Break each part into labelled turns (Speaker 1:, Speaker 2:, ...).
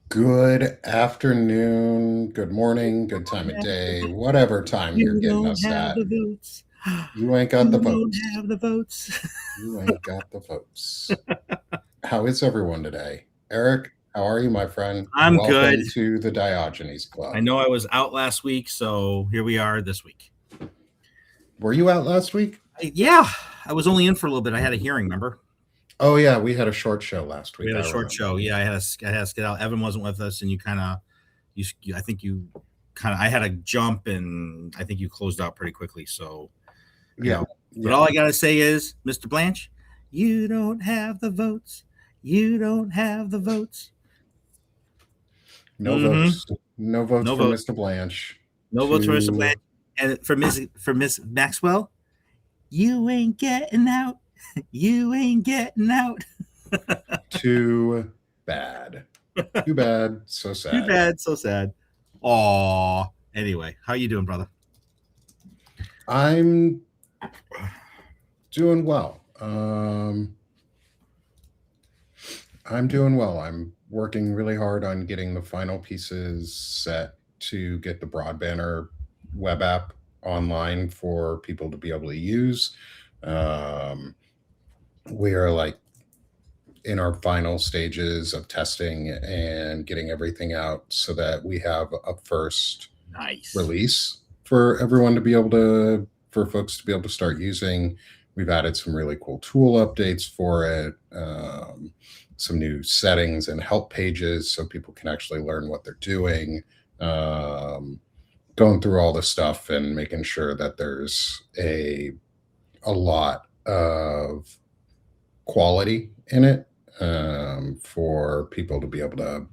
Speaker 1: Good afternoon, good morning, good time of day, whatever time you're
Speaker 2: You
Speaker 1: getting
Speaker 2: don't
Speaker 1: us
Speaker 2: have
Speaker 1: at.
Speaker 2: the votes.
Speaker 1: You ain't got the
Speaker 2: You don't
Speaker 1: votes.
Speaker 2: have the votes.
Speaker 1: You ain't got the votes. How is everyone today? Eric, how are you, my friend?
Speaker 2: I'm good.
Speaker 1: Welcome to the Diogenes
Speaker 2: I
Speaker 1: Club.
Speaker 2: know I was out last week, so here we are this week.
Speaker 1: Were you out last week?
Speaker 2: Yeah, I was only in for a little bit. I had a hearing, remember?
Speaker 1: Oh, yeah, we had a short show last
Speaker 2: We
Speaker 1: week.
Speaker 2: had
Speaker 1: I
Speaker 2: a short
Speaker 1: remember.
Speaker 2: show. Yeah, I had to get out. Evan wasn't with us, and I think you kind of, I had to jump, and I think you closed out pretty quickly. So,
Speaker 1: Yeah,
Speaker 2: but
Speaker 1: yeah.
Speaker 2: all I got to say is, Mr. Blanche, you don't have the votes. You don't have the votes.
Speaker 1: No
Speaker 2: Mm-hmm.
Speaker 1: votes. No votes
Speaker 2: No
Speaker 1: for
Speaker 2: votes.
Speaker 1: Mr. Blanche.
Speaker 2: No votes for Mr. Blanche.
Speaker 1: Too,
Speaker 2: And for Miss Maxwell, you ain't getting out. You ain't getting out.
Speaker 1: too bad. Too bad. So
Speaker 2: Too
Speaker 1: sad.
Speaker 2: bad. So sad. Aw. Anyway, how you doing, brother?
Speaker 1: I'm doing well. I'm doing well. I'm working really hard on getting the final pieces set to get the Broadbanner web app online for people to be able to use. Um, we are like in our final stages of testing and getting everything out so that we have a first
Speaker 2: Nice.
Speaker 1: release for everyone to be able to, for folks to be able to start using. We've added some really cool tool updates for it, some new settings and help pages so people can actually learn what they're doing. Going through all the stuff and making sure that there's a lot of quality in it, for people to be able to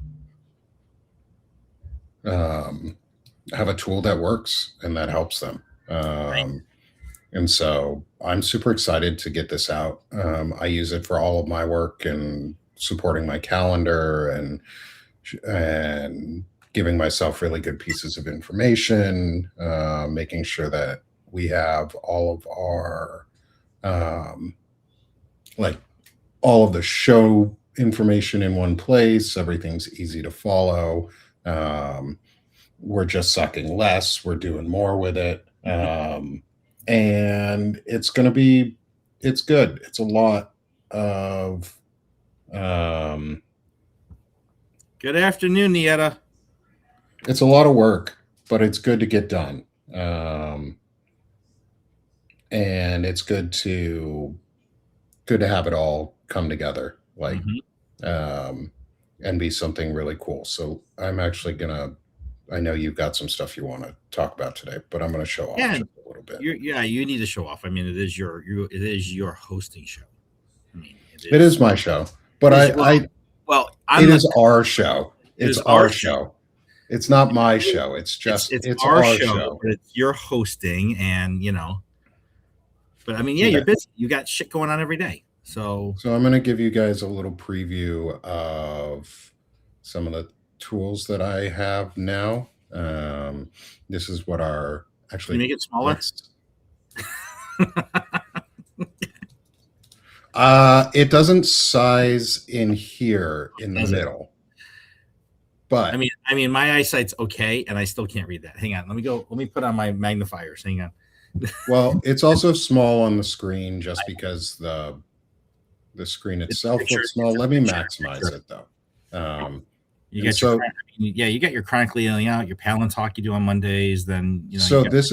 Speaker 1: have a tool that works and that helps them.
Speaker 2: Right.
Speaker 1: And so I'm super excited to get this out. I use it for all of my work and supporting my calendar and giving myself really good pieces of information, making sure that we have all of our um, like all of the show information in one place. Everything's easy to follow. Um, we're just sucking less. We're doing more with it. And it's good. It's a lot of, um,
Speaker 2: Good afternoon, Nieta.
Speaker 1: it's a lot of work, but it's good to get done. Um, and it's good to have it all come together. Like,
Speaker 2: Mm-hmm.
Speaker 1: um, and be something really cool. So I'm actually gonna. I know you've got some stuff you want to talk about today, but I'm going to show off
Speaker 2: Yeah,
Speaker 1: just a little bit.
Speaker 2: you need to show off. I mean, it is your hosting show. I mean,
Speaker 1: It is my show, but
Speaker 2: it is I'm
Speaker 1: it
Speaker 2: the
Speaker 1: is our show.
Speaker 2: it
Speaker 1: It's
Speaker 2: is our
Speaker 1: our
Speaker 2: show.
Speaker 1: show. It's not my show.
Speaker 2: It's
Speaker 1: It's
Speaker 2: our
Speaker 1: our
Speaker 2: show,
Speaker 1: show.
Speaker 2: but it's your hosting, and But I mean, yeah,
Speaker 1: Yeah.
Speaker 2: you're busy. You got shit going on every day. So
Speaker 1: So I'm going to give you guys a little preview of some of the tools that I have now. This is what our
Speaker 2: can you
Speaker 1: actually
Speaker 2: make it smaller?
Speaker 1: let's it doesn't size in here in the
Speaker 2: Does it?
Speaker 1: middle. But
Speaker 2: I mean, my eyesight's okay, and I still can't read that. Hang on, let me go. Let me put on my magnifiers. Hang on.
Speaker 1: well, it's also small on the screen just because the screen itself looks small. Let me maximize it though.
Speaker 2: You
Speaker 1: And
Speaker 2: got your
Speaker 1: so
Speaker 2: you got your chronically out, your Palin talk you do on Mondays. Then you
Speaker 1: so
Speaker 2: got
Speaker 1: this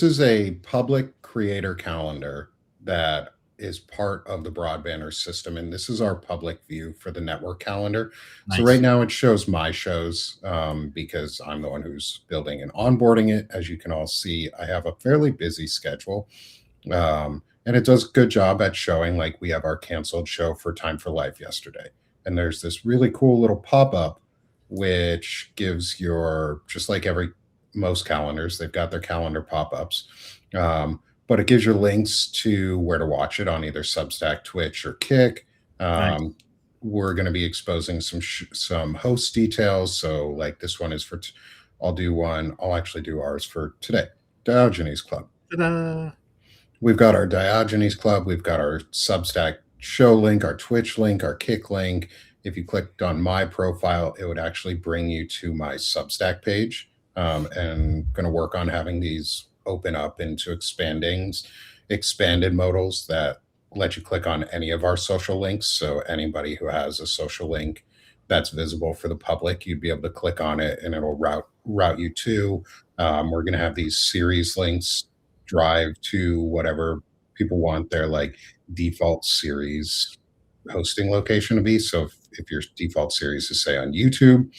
Speaker 1: is a public creator calendar that is part of the Broadbanner system, and this is our public view for the network calendar. So right
Speaker 2: nice.
Speaker 1: now it shows my shows, because I'm the one who's building and onboarding it. As you can all see, I have a fairly busy schedule, and it does a good job at showing, like, we have our canceled show for Time for Life yesterday, and there's this really cool little pop-up which gives your, just like every most calendars, they've got their calendar pop-ups, but it gives you links to where to watch it on either Substack, Twitch, or Kick.
Speaker 2: Nice.
Speaker 1: We're going to be exposing some host details. So like this one is for I'll do one. I'll actually do ours for today. Diogenes Club.
Speaker 2: Ta-da.
Speaker 1: We've got our Diogenes Club. We've got our Substack show link, our Twitch link, our Kick link. if you clicked on my profile, it would actually bring you to my Substack page. And going to work on having these open up into expanded modals that let you click on any of our social links. So anybody who has a social link that's visible for the public, you'd be able to click on it and it'll route you to. We're going to have these series links drive to whatever people want their like default series hosting location to be. So if your default series is say on YouTube,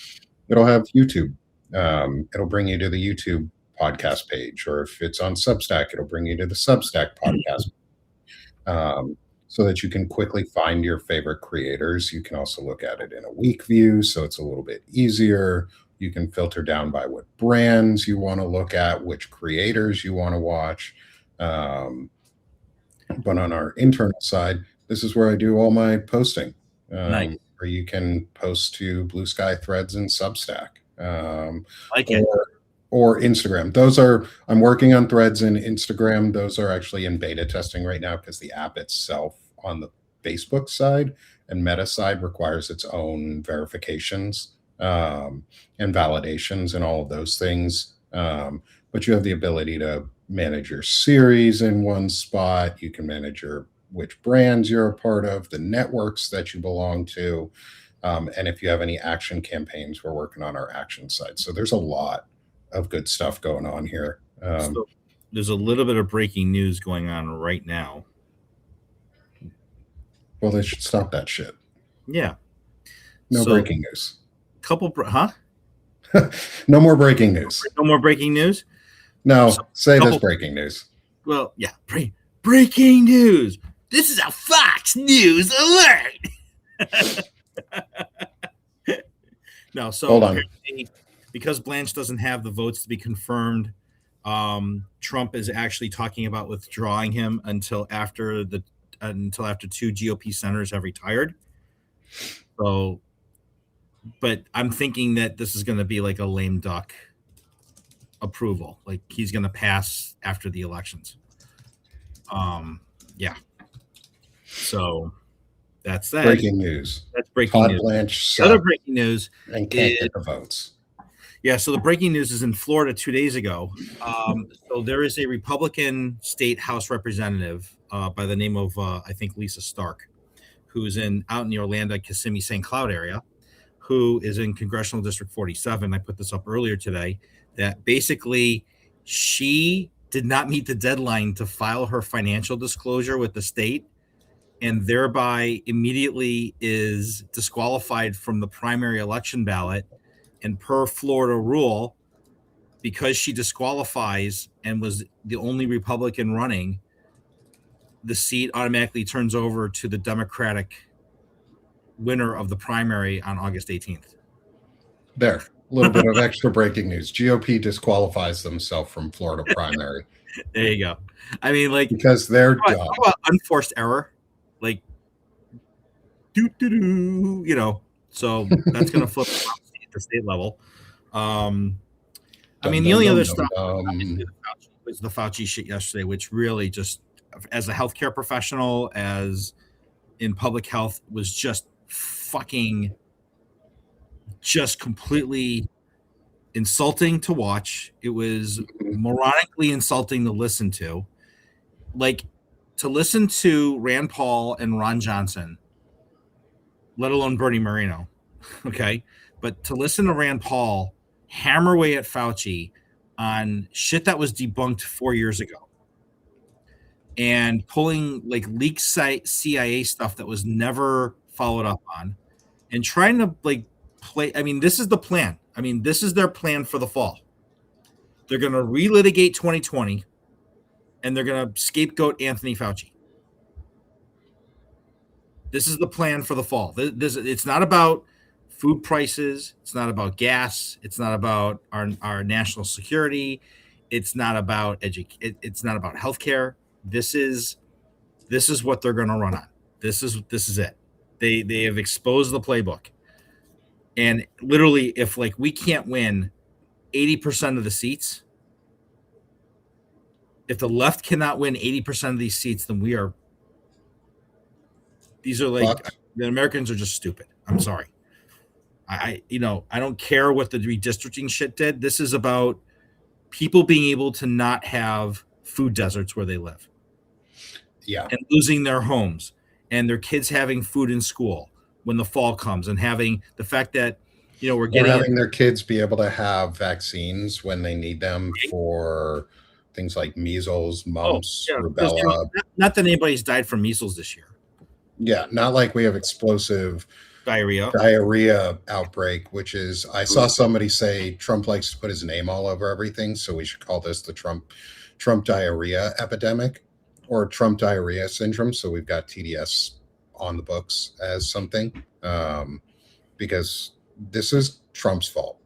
Speaker 1: it'll have YouTube. It'll bring you to the YouTube podcast page, or if it's on Substack, it'll bring you to the Substack podcast, so that you can quickly find your favorite creators. You can also look at it in a week view, so it's a little bit easier. You can filter down by what brands you want to look at, which creators you want to watch. But on our internal side, this is where I do all my posting.
Speaker 2: Nice.
Speaker 1: Or you can post to Blue Sky Threads and Substack,
Speaker 2: Like it.
Speaker 1: or Instagram. Those are I'm working on Threads and Instagram. Those are actually in beta testing right now because the app itself on the Facebook side and Meta side requires its own verifications and validations and all of those things. But you have the ability to manage your series in one spot. You can manage which brands you're a part of, the networks that you belong to, and if you have any action campaigns, we're working on our action side. So there's a lot of good stuff going on here.
Speaker 2: So there's a little bit of breaking news going on right now.
Speaker 1: Well, they should stop that shit.
Speaker 2: Yeah.
Speaker 1: No breaking news. No more breaking news.
Speaker 2: No more breaking news?
Speaker 1: No, say this breaking news.
Speaker 2: Well, yeah. Breaking news. This is a Fox News alert. No, so
Speaker 1: hold on.
Speaker 2: Because Blanche doesn't have the votes to be confirmed, Trump is actually talking about withdrawing him until after two GOP senators have retired. So, but I'm thinking that this is going to be like a lame duck approval. Like he's going to pass after the elections. Yeah. So that's that.
Speaker 1: Breaking news.
Speaker 2: That's breaking
Speaker 1: Todd
Speaker 2: news.
Speaker 1: Blanche
Speaker 2: The other breaking news
Speaker 1: and can't get the votes.
Speaker 2: Yeah, so the breaking news is in Florida 2 days ago. So there is a Republican state House representative by the name of I think Lisa Stark, who's out in the Orlando, Kissimmee, St. Cloud area, who is in Congressional District 47. I put this up earlier today. That basically she did not meet the deadline to file her financial disclosure with the state, and thereby immediately is disqualified from the primary election ballot. And per Florida rule, because she disqualifies and was the only Republican running, the seat automatically turns over to the Democratic winner of the primary on August 18th.
Speaker 1: There, a little bit of extra breaking news. GOP disqualifies themselves from Florida primary.
Speaker 2: There you go. I mean, like,
Speaker 1: because they're
Speaker 2: dumb. How about unforced error? Like, you know, so that's going to flip at the state level. I mean, the only other stuff was the Fauci shit yesterday, which really just, as a healthcare professional, as in public health, was just completely insulting to watch. It was moronically insulting to listen to. Like, to listen to Rand Paul and Ron Johnson, let alone Bernie Moreno, okay? But to listen to Rand Paul hammer away at Fauci on shit that was debunked 4 years ago and pulling like leaked CIA stuff that was never followed up on and trying to like play. I mean, this is the plan. I mean, this is their plan for the fall. They're going to relitigate 2020 and they're going to scapegoat Anthony Fauci. This is the plan for the fall. It's not about food prices. It's not about gas. It's not about our national security. It's not about it's not about healthcare. This is what they're going to run on. This is it. They have exposed the playbook. And literally, if like we can't win 80% of the seats, if the left cannot win 80% of these seats, then these are like the Americans are just stupid. I'm sorry. I don't care what the redistricting shit did. This is about people being able to not have food deserts where they live
Speaker 1: Yeah.
Speaker 2: and losing their homes and their kids having food in school when the fall comes, and having the fact that we're
Speaker 1: Or
Speaker 2: getting
Speaker 1: having their kids be able to have vaccines when they need them for things like measles,
Speaker 2: oh
Speaker 1: mumps,
Speaker 2: yeah, because
Speaker 1: rubella.
Speaker 2: not that anybody's died from measles this year.
Speaker 1: Yeah, not like we have explosive
Speaker 2: Diarrhea.
Speaker 1: diarrhea outbreak, which is, I saw somebody say Trump likes to put his name all over everything, so we should call this the Trump diarrhea epidemic or Trump diarrhea syndrome. So we've got TDS on the books as something, because this is Trump's fault.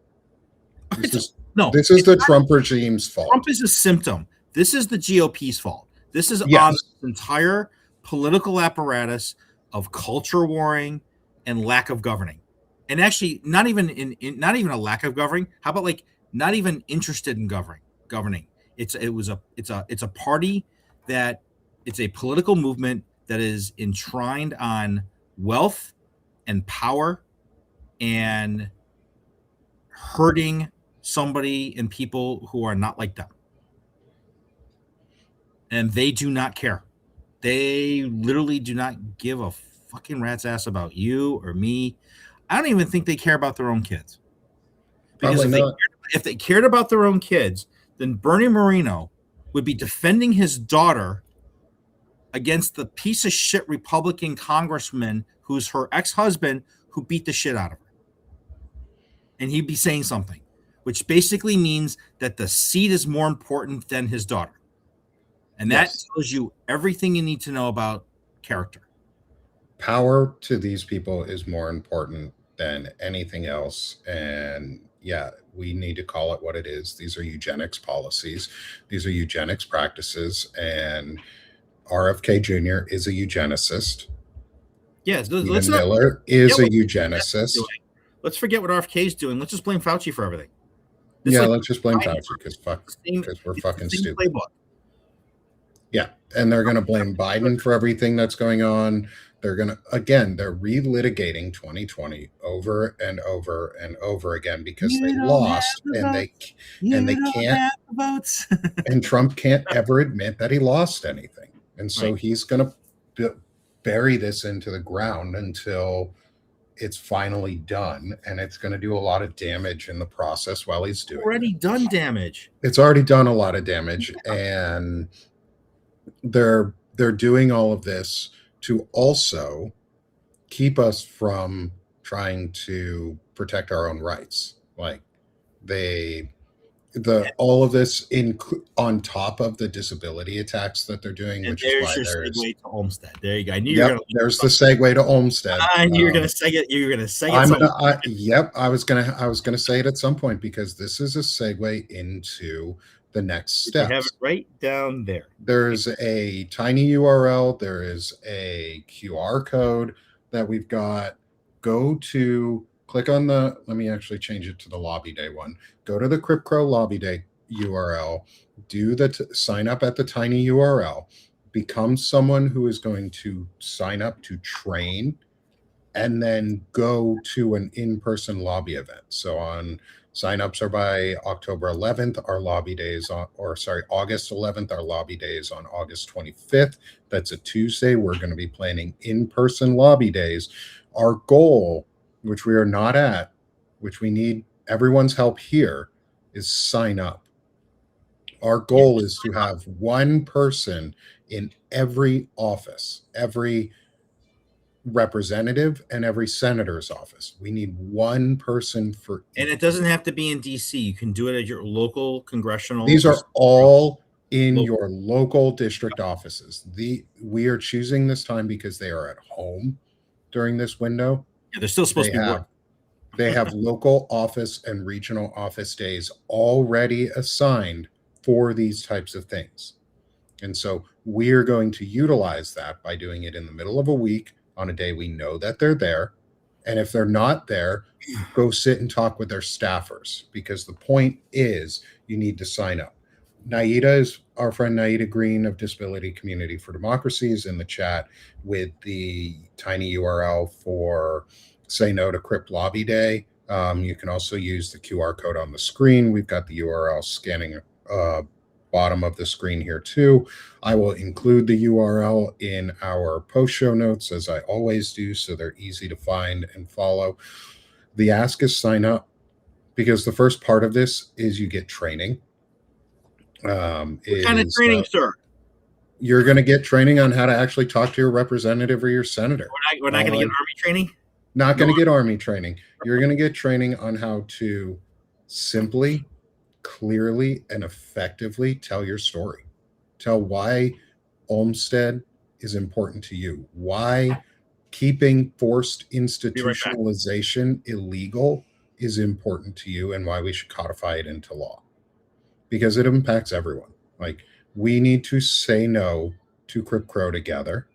Speaker 1: This is
Speaker 2: No,
Speaker 1: this is the Trump regime's fault.
Speaker 2: Trump is a symptom. This is the GOP's fault. This is
Speaker 1: Yes.
Speaker 2: on the entire political apparatus of culture warring and lack of governing. And actually, not even not even a lack of governing. How about like not even interested in governing? It's a party that it's a political movement that is enshrined on wealth and power and hurting somebody and people who are not like them. And they do not care. They literally do not give a fucking rat's ass about you or me. I don't even think they care about their own kids. Because
Speaker 1: Probably not.
Speaker 2: if they cared about their own kids, then Bernie Moreno would be defending his daughter against the piece of shit Republican congressman who's her ex-husband who beat the shit out of her. And he'd be saying something, which basically means that the seat is more important than his daughter. And that tells you everything you need to know about character.
Speaker 1: Power to these people is more important than anything else. And yeah, we need to call it what it is. These are eugenics policies. These are eugenics practices. And RFK Jr. is a eugenicist.
Speaker 2: Yes,
Speaker 1: Stephen Miller is a eugenicist.
Speaker 2: Let's forget what RFK is doing. Let's just blame Fauci for everything.
Speaker 1: Let's just blame Fauci because we're fucking stupid. Playbook. Yeah, and they're going to blame Biden for everything that's going on. They're going to, again, they're relitigating 2020 over and over and over again because they lost and they can't votes. And Trump can't ever admit that he lost anything. And so he's going to bury this into the ground until it's finally done, and it's going to do a lot of damage in the process while he's doing
Speaker 2: already done damage.
Speaker 1: It's already done a lot of damage, and they're doing all of this to also keep us from trying to protect our own rights. Like all of this on top of the disability attacks that they're doing,
Speaker 2: and
Speaker 1: which is why there's
Speaker 2: segue to Olmstead. There you go. I knew you were gonna.
Speaker 1: There's the segue to Olmstead.
Speaker 2: I knew you were gonna say it. You were gonna say it.
Speaker 1: Yep, I was gonna say it at some point because this is a segue into the next step.
Speaker 2: You have it right down there.
Speaker 1: There's a tiny URL. There is a QR code that we've got. Click on let me actually change it to the lobby day one. Go to the Crip Crow lobby day URL, do sign up at the tiny URL, become someone who is going to sign up to train, and then go to an in-person lobby event. So signups are by October 11th. Our lobby days August 11th. Our lobby days on August 25th. That's a Tuesday. We're going to be planning in-person lobby days. Our goal, which we are not at, which we need everyone's help here, is sign up. Our goal is to have one person in every office, every representative and every senator's office. We need one person for
Speaker 2: each. And it doesn't have to be in DC. You can do it at your local congressional.
Speaker 1: These are all in your local district offices. We are choosing this time because they are at home during this window.
Speaker 2: Yeah, they're still supposed to be working.
Speaker 1: They have local office and regional office days already assigned for these types of things. And so we're going to utilize that by doing it in the middle of a week on a day we know that they're there. And if they're not there, go sit and talk with their staffers, because the point is you need to sign up. Our friend Naida Green of Disability Community for Democracy is in the chat with the tiny URL for Say No To Crip Lobby Day. You can also use the QR code on the screen. We've got the URL scanning bottom of the screen here too. I will include the URL in our post show notes, as I always do, so they're easy to find and follow. The ask is sign up, because the first part of this is you get training.
Speaker 2: What kind of training, sir?
Speaker 1: You're going to get training on how to actually talk to your representative or your senator.
Speaker 2: We're not going to get Army training?
Speaker 1: Not going to get Army training. You're going to get training on how to simply, clearly, and effectively tell your story. Tell why Olmstead is important to you, why keeping forced institutionalization illegal is important to you, and why we should codify it into law, because it impacts everyone. Like, we need to say no to Crip Crow together.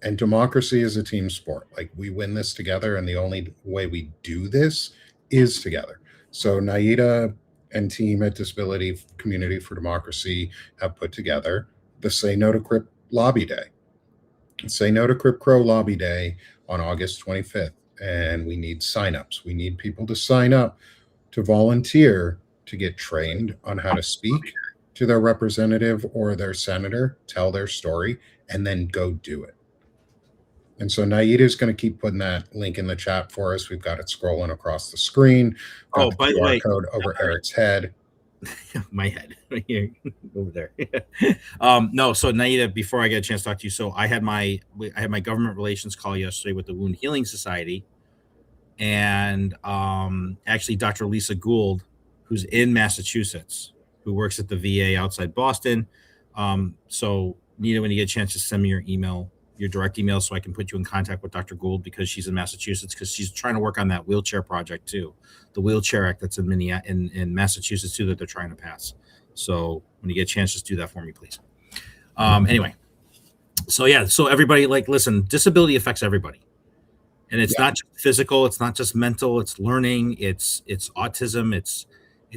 Speaker 1: And democracy is a team sport. Like, we win this together, and the only way we do this is together. So Naida and team at Disability Community for Democracy have put together the Say No To Crip Lobby Day. Say No To Crip Crow Lobby Day on August 25th. And we need signups. We need people to sign up to volunteer to get trained on how to speak to their representative or their senator, tell their story, and then go do it. And so Naida is going to keep putting that link in the chat for us. We've got it scrolling across the screen. Got
Speaker 2: by the way,
Speaker 1: code over Eric's head.
Speaker 2: My head right here, over there. No, so Naida, before I get a chance to talk to you, so I had my government relations call yesterday with the Wound Healing Society, and actually Dr. Lisa Gould, who's in Massachusetts, who works at the VA outside Boston. So Nita, when you get a chance, just send me your email, your direct email, so I can put you in contact with Dr. Gould, because she's in Massachusetts, because she's trying to work on that wheelchair project too, the Wheelchair Act that's in Massachusetts too, that they're trying to pass. So when you get a chance, just do that for me, please. Anyway, so yeah, so everybody, like, listen, disability affects everybody, and it's not just physical, it's not just mental, it's learning, it's autism, it's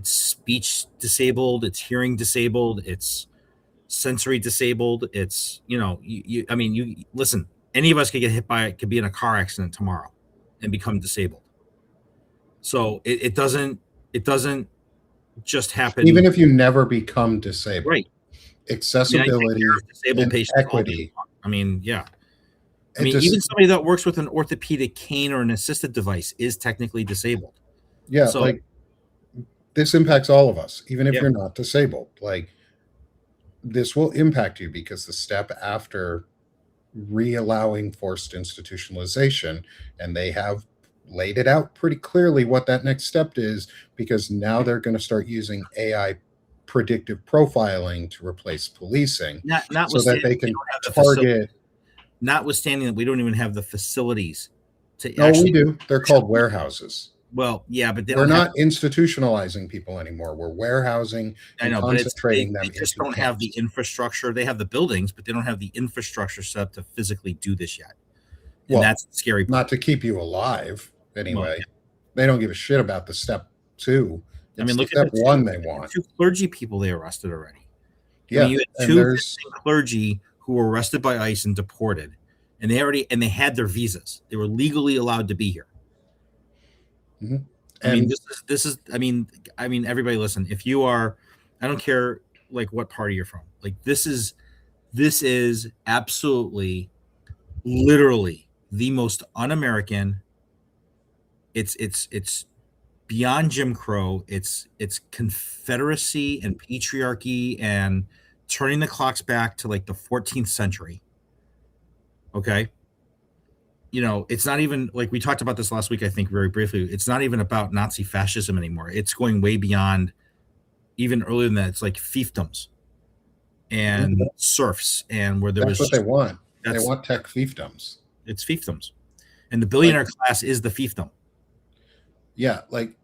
Speaker 2: speech disabled, it's hearing disabled, it's sensory disabled, it's, I mean, you listen, any of us could be in a car accident tomorrow and become disabled. So it doesn't just happen.
Speaker 1: Even if you never become disabled,
Speaker 2: right?
Speaker 1: Accessibility,
Speaker 2: disabled patients, equity. I mean, yeah. I mean, even somebody that works with an orthopedic cane or an assisted device is technically disabled.
Speaker 1: Yeah, so, like, this impacts all of us, even if you're not disabled. Like, this will impact you, because the step after re-allowing forced institutionalization, and they have laid it out pretty clearly what that next step is, because now they're going to start using AI predictive profiling to replace policing, so that they can target.
Speaker 2: Notwithstanding that we don't even have the facilities to.
Speaker 1: No, we do. They're called warehouses.
Speaker 2: Well, yeah, but
Speaker 1: we're not institutionalizing people anymore. We're warehousing and concentrating them.
Speaker 2: They just don't have the infrastructure. They have the buildings, but they don't have the infrastructure set up to physically do this yet. And that's the scary part.
Speaker 1: Not to keep you alive, anyway. Well, yeah. They don't give a shit about the step 2. It's, I mean, look at step 1 they want.
Speaker 2: 2 clergy people they arrested already.
Speaker 1: Yeah,
Speaker 2: I mean, you had 2 clergy who were arrested by ICE and deported, and they had their visas. They were legally allowed to be here.
Speaker 1: Mm-hmm.
Speaker 2: I mean, this is. I mean, everybody, listen. If you are, I don't care like what party you're from. Like, this is absolutely, literally the most un-American. It's beyond Jim Crow. It's Confederacy and patriarchy and turning the clocks back to like the 14th century. Okay. It's not even, like we talked about this last week, I think, very briefly. It's not even about Nazi fascism anymore. It's going way beyond, even earlier than that. It's like fiefdoms and serfs, and where
Speaker 1: that's what they want. They want tech fiefdoms.
Speaker 2: It's fiefdoms, and the billionaire class is the fiefdom.
Speaker 1: Yeah, like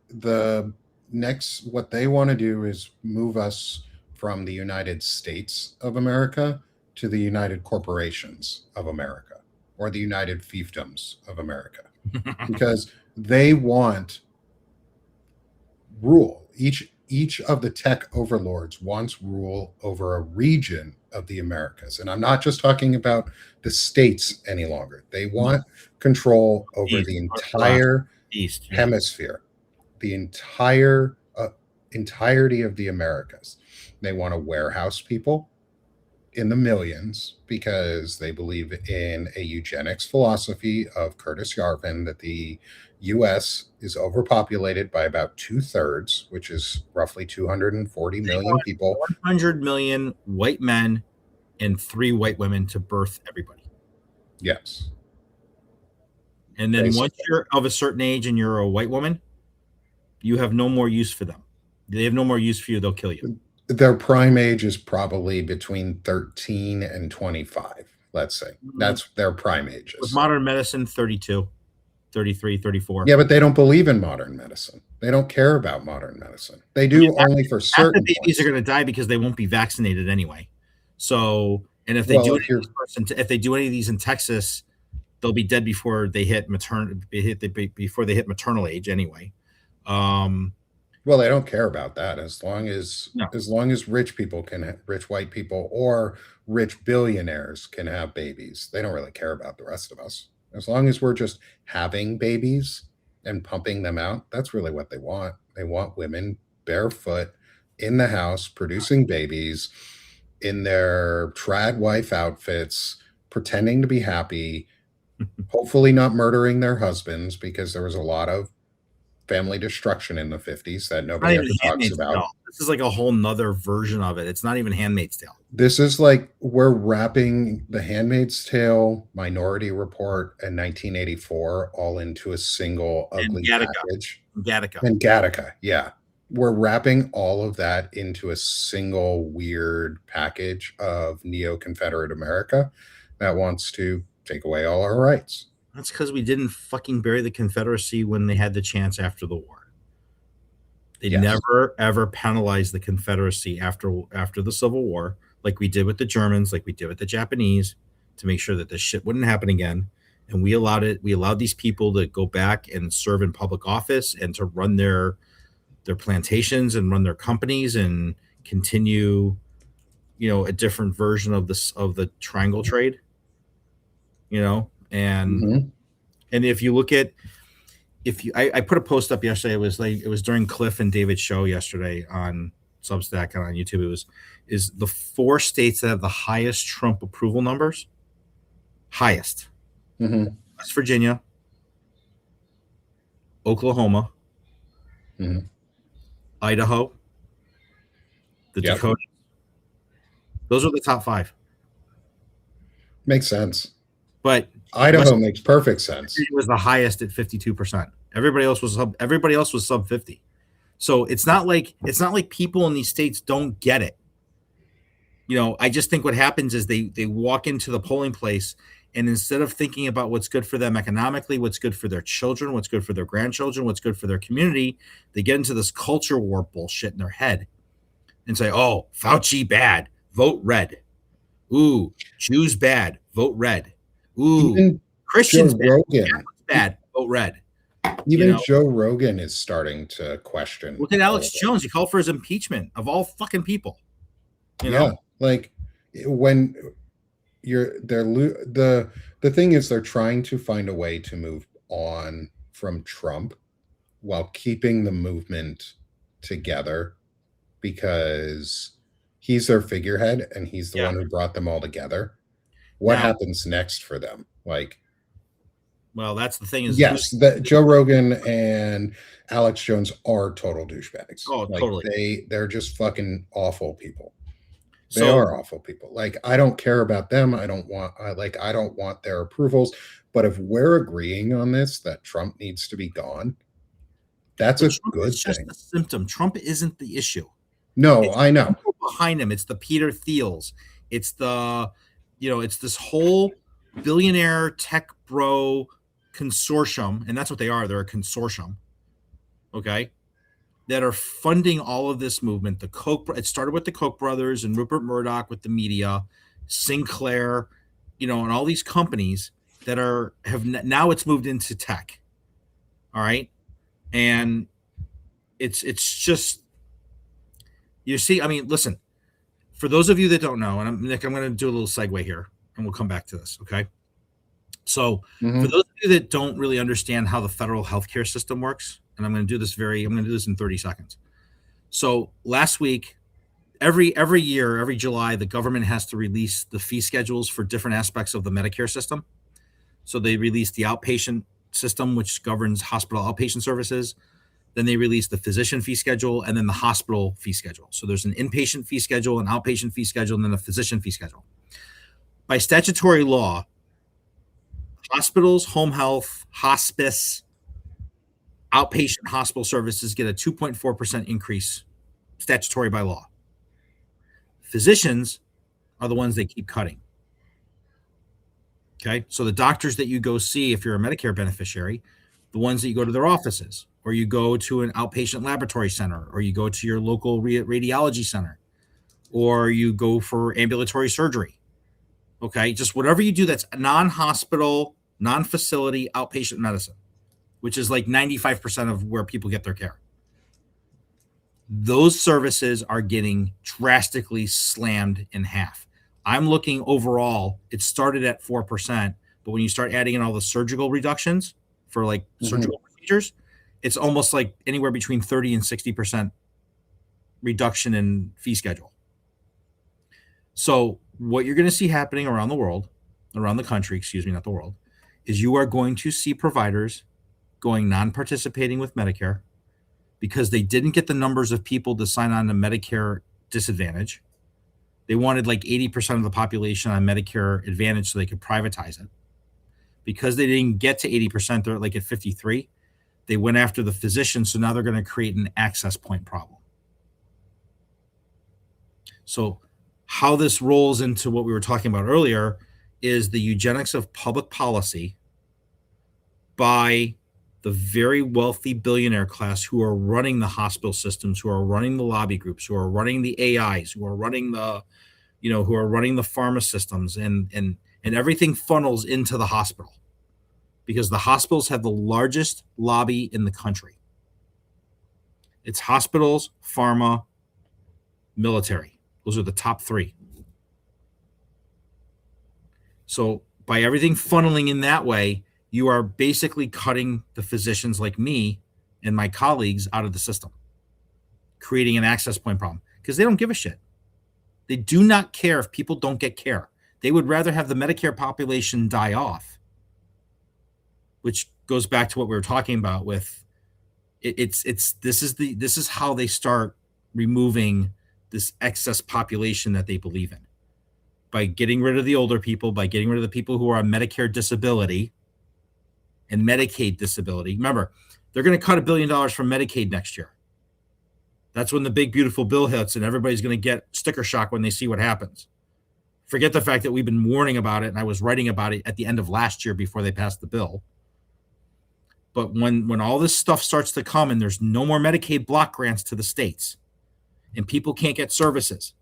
Speaker 1: what they want to do is move us from the United States of America to the United Corporations of America, or the United Fiefdoms of America, because they want rule. each of the tech overlords wants rule over a region of the Americas. And I'm not just talking about the states any longer. They
Speaker 2: No,
Speaker 1: want control over
Speaker 2: east,
Speaker 1: the
Speaker 2: northwest,
Speaker 1: entire
Speaker 2: east. Yeah.
Speaker 1: hemisphere, the entire entirety of the Americas. They want to warehouse people in the millions because they believe in a eugenics philosophy of Curtis Yarvin that the US is overpopulated by about 2/3, which is roughly 240
Speaker 2: They
Speaker 1: million
Speaker 2: want
Speaker 1: people.
Speaker 2: 100 million white men and 3 white women to birth everybody.
Speaker 1: Yes,
Speaker 2: And then once
Speaker 1: basically.
Speaker 2: you're of a certain age and you're a white woman, you have no more use for them. They have no more use for you. They'll kill you.
Speaker 1: Their prime age is probably between 13 and 25, let's say. That's their prime
Speaker 2: With
Speaker 1: ages.
Speaker 2: modern medicine, 32, 33, 34.
Speaker 1: Yeah, but they don't believe in modern medicine. They don't care about modern medicine. They
Speaker 2: I mean,
Speaker 1: do only for
Speaker 2: half the
Speaker 1: certain
Speaker 2: babies are
Speaker 1: points.
Speaker 2: going to die because they won't be vaccinated anyway. So, and if they
Speaker 1: Well,
Speaker 2: do
Speaker 1: if you're
Speaker 2: if they do any of these in Texas, they'll be dead before they hit before they hit maternal age anyway. Um,
Speaker 1: Well, they don't care about that
Speaker 2: no,
Speaker 1: as long as rich people rich white people or rich billionaires can have babies. They don't really care about the rest of us. As long as we're just having babies and pumping them out, that's really what they want. They want women barefoot in the house producing babies in their trad wife outfits, pretending to be happy, hopefully not murdering their husbands because there was a lot of family destruction in the 50s that
Speaker 2: not
Speaker 1: nobody
Speaker 2: even
Speaker 1: ever talks
Speaker 2: Handmaid's
Speaker 1: about.
Speaker 2: Tale. This is like a whole nother version of it. It's not even Handmaid's Tale.
Speaker 1: This is like we're wrapping The Handmaid's Tale, Minority Report, and 1984 all into a single
Speaker 2: And
Speaker 1: ugly package.
Speaker 2: Gattaca.
Speaker 1: And Gattaca, yeah. We're wrapping all of that into a single weird package of neo Confederate America that wants to take away all our rights.
Speaker 2: That's because we didn't fucking bury the Confederacy when they had the chance after the war. They
Speaker 1: Yes.
Speaker 2: never ever penalized the Confederacy after the Civil War, like we did with the Germans, like we did with the Japanese, to make sure that this shit wouldn't happen again. And we allowed it. We allowed these people to go back and serve in public office and to run their plantations and run their companies and continue, a different version of the triangle trade. And
Speaker 1: Mm-hmm.
Speaker 2: and if you look at I put a post up yesterday. It was during Cliff and David's show yesterday on Substack and on YouTube. Is the 4 states that have the highest Trump approval numbers. Highest.
Speaker 1: Mm-hmm.
Speaker 2: West Virginia, Oklahoma,
Speaker 1: Mm-hmm.
Speaker 2: Idaho, the
Speaker 1: Yep.
Speaker 2: Dakotas. Those are the top 5.
Speaker 1: Makes sense.
Speaker 2: But
Speaker 1: Idaho
Speaker 2: West
Speaker 1: makes perfect sense.
Speaker 2: Virginia was the highest at 52%. Everybody else was sub 50. So it's not like people in these states don't get it. I just think what happens is they walk into the polling place, and instead of thinking about what's good for them economically, what's good for their children, what's good for their grandchildren, what's good for their community, they get into this culture war bullshit in their head and say, "Oh, Fauci bad, vote red. Ooh, Jews bad, vote red. Ooh,
Speaker 1: Even
Speaker 2: Christians
Speaker 1: Joe
Speaker 2: bad,
Speaker 1: Rogan,
Speaker 2: Catholics bad, vote red."
Speaker 1: even Joe Rogan is starting to question.
Speaker 2: Look at Alex Jones. He called for his impeachment of all fucking people.
Speaker 1: Yeah, like when the thing is they're trying to find a way to move on from Trump while keeping the movement together because he's their figurehead and he's the one who brought them all together. What happens next for them? Like,
Speaker 2: well, that's the thing is,
Speaker 1: yes, that Joe Rogan and Alex Jones are total douchebags.
Speaker 2: Oh,
Speaker 1: like,
Speaker 2: totally.
Speaker 1: They're just fucking awful people. They
Speaker 2: So
Speaker 1: are awful people. Like, I don't care about them. I don't want their approvals. But if we're agreeing on this, that Trump needs to be gone, that's a
Speaker 2: Trump
Speaker 1: good
Speaker 2: is just
Speaker 1: thing.
Speaker 2: a symptom. Trump isn't the issue.
Speaker 1: No, I know.
Speaker 2: Behind him, it's the Peter Thiels. It's it's this whole billionaire tech bro consortium, and that's what they are. They're a consortium, okay, that are funding all of this movement. The Koch, it started with the Koch brothers and Rupert Murdoch with the media, Sinclair, and all these companies that have now it's moved into tech. All right, and it's just You see, I mean, listen, for those of you that don't know, and Nick, I'm going to do a little segue here, and we'll come back to this. Okay. So, for
Speaker 1: Hmm.
Speaker 2: those of you that don't really understand how the federal healthcare system works, and I'm going to do this in 30 seconds. So, last week, every year, every July, the government has to release the fee schedules for different aspects of the Medicare system. So, they release the outpatient system, which governs hospital outpatient services. Then they release the physician fee schedule and then the hospital fee schedule. So there's an inpatient fee schedule, an outpatient fee schedule, and then a physician fee schedule. By statutory law, hospitals, home health, hospice, outpatient hospital services get a 2.4% increase statutory by law. Physicians are the ones they keep cutting. Okay. So the doctors that you go see, if you're a Medicare beneficiary, the ones that you go to their offices, or you go to an outpatient laboratory center, or you go to your local radiology center, or you go for ambulatory surgery. Okay. Just whatever you do that's non hospital, non facility, outpatient medicine, which is like 95% of where people get their care. Those services are getting drastically slammed in half. I'm looking overall, it started at 4%, but when you start adding in all the surgical reductions for like
Speaker 1: Hmm.
Speaker 2: surgical procedures, it's almost like anywhere between 30 and 60% reduction in fee schedule. So, what you're going to see happening around the world, around the country, excuse me, not the world, is you are going to see providers going non participating with Medicare because they didn't get the numbers of people to sign on to Medicare Disadvantage. They wanted like 80% of the population on Medicare Advantage so they could privatize it. Because they didn't get to 80%, they're like at 53. They went after the physician, so now they're going to create an access point problem. So, how this rolls into what we were talking about earlier is the eugenics of public policy by the very wealthy billionaire class who are running the hospital systems, who are running the lobby groups, who are running the AIs, who are running the, who are running the pharma systems, and everything funnels into the hospital because the hospitals have the largest lobby in the country. It's hospitals, pharma, military. Those are the top three. So by everything funneling in that way, you are basically cutting the physicians like me and my colleagues out of the system, creating an access point problem because they don't give a shit. They do not care if people don't get care. They would rather have the Medicare population die off, which goes back to what we were talking about with this is how they start removing this excess population that they believe in by getting rid of the older people, by getting rid of the people who are on Medicare disability and Medicaid disability. Remember, they're going to cut $1 billion from Medicaid next year. That's when the big, beautiful bill hits and everybody's going to get sticker shock when they see what happens. Forget the fact that we've been warning about it and I was writing about it at the end of last year before they passed the bill. But when all this stuff starts to come and there's no more Medicaid block grants to the states and people can't get services,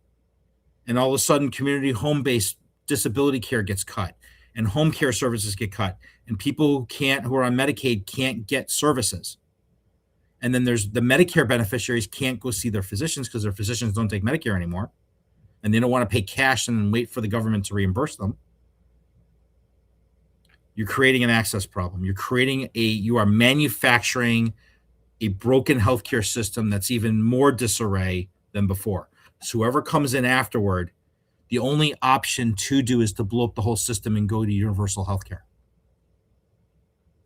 Speaker 2: and all of a sudden community home-based disability care gets cut and home care services get cut and people who are on Medicaid can't get services. And then there's the Medicare beneficiaries can't go see their physicians because their physicians don't take Medicare anymore. And they don't want to pay cash and wait for the government to reimburse them. You're creating an access problem. You are manufacturing a broken healthcare system that's even more disarray than before. So whoever comes in afterward, the only option to do is to blow up the whole system and go to universal healthcare,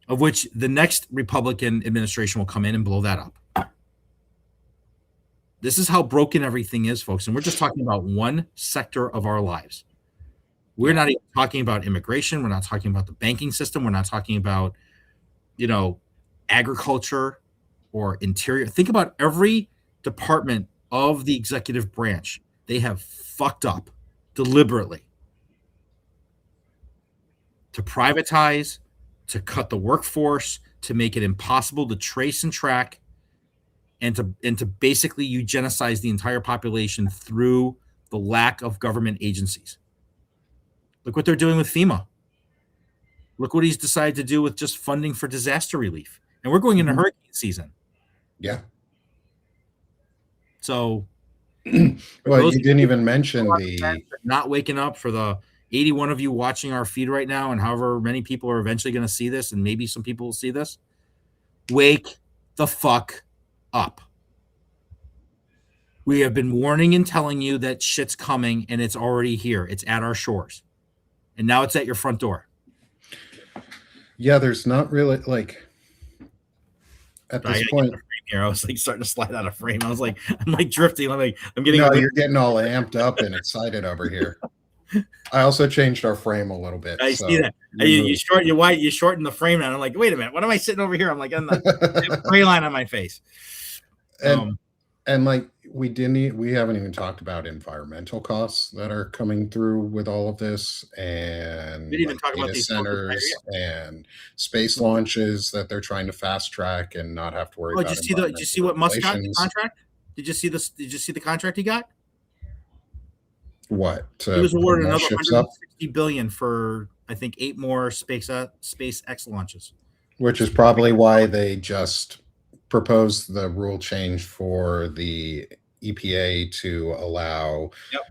Speaker 2: of which the next Republican administration will come in and blow that up. This is how broken everything is, folks. And we're just talking about one sector of our lives. We're not even talking about immigration. We're not talking about the banking system. We're not talking about, agriculture or interior. Think about every department of the executive branch. They have fucked up deliberately to privatize, to cut the workforce, to make it impossible to trace and track, and to basically eugenicize the entire population through the lack of government agencies. Look what they're doing with FEMA. Look what he's decided to do with just funding for disaster relief. And we're going into hurricane season.
Speaker 1: Yeah.
Speaker 2: So For
Speaker 1: Well,
Speaker 2: those
Speaker 1: you
Speaker 2: of
Speaker 1: didn't
Speaker 2: you
Speaker 1: even mention the
Speaker 2: not waking up, for the 81 of you watching our feed right now, and however many people are eventually going to see this, and maybe some people will see this, wake the fuck up. We have been warning and telling you that shit's coming, and it's already here. It's at our shores. And now it's at your front door.
Speaker 1: yeah, there's not really like at
Speaker 2: I gotta
Speaker 1: this
Speaker 2: get in
Speaker 1: point.
Speaker 2: the frame here. I was like starting to slide out of frame. I'm like drifting. I'm getting a
Speaker 1: No,
Speaker 2: little.
Speaker 1: you're getting all amped up and excited over here. I also changed our frame a little bit,
Speaker 2: I see
Speaker 1: so
Speaker 2: that.
Speaker 1: you
Speaker 2: You
Speaker 1: move.
Speaker 2: shorten the frame now. I'm like, wait a minute, what am I sitting over here? I'm like, on the gray line on my face.
Speaker 1: and and like we haven't even talked about environmental costs that are coming through with all of this,
Speaker 2: We
Speaker 1: and
Speaker 2: didn't even
Speaker 1: like
Speaker 2: talk about
Speaker 1: data
Speaker 2: the explosive
Speaker 1: centers
Speaker 2: diarrhea.
Speaker 1: and space launches that they're trying to fast track and not have to worry
Speaker 2: Oh,
Speaker 1: about
Speaker 2: did you
Speaker 1: environmental
Speaker 2: see what Musk got the
Speaker 1: regulations.
Speaker 2: contract? Did you see this? Did you see the contract he got?
Speaker 1: What,
Speaker 2: He
Speaker 1: to
Speaker 2: was
Speaker 1: put
Speaker 2: awarded
Speaker 1: more
Speaker 2: another
Speaker 1: ships up?
Speaker 2: 160 billion for I think 8 more SpaceX launches.
Speaker 1: Which is probably why they just proposed the rule change for the EPA to allow
Speaker 2: Yep.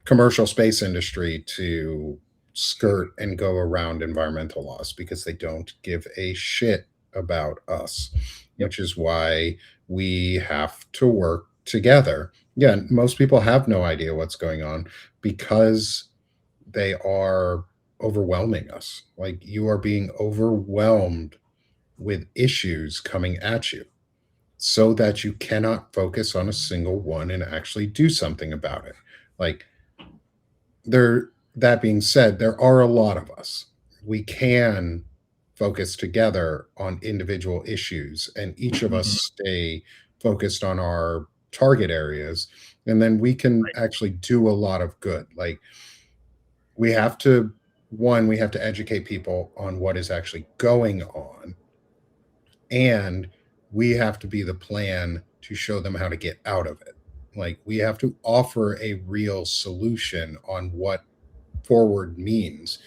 Speaker 1: commercial space industry to skirt and go around environmental laws because they don't give a shit about us,
Speaker 2: Yep.
Speaker 1: which is why we have to work together. Yeah, most people have no idea what's going on because they are overwhelming us. Like you are being overwhelmed with issues coming at you so that you cannot focus on a single one and actually do something about it. Like there that being said, there are a lot of us. We can focus together on individual issues and each of us
Speaker 2: Mhm.
Speaker 1: stay focused on our target areas and then we can actually do a lot of good. Like we have to we have to educate people on what is actually going on and we have to be the plan to show them how to get out of it. Like we have to offer a real solution on what forward means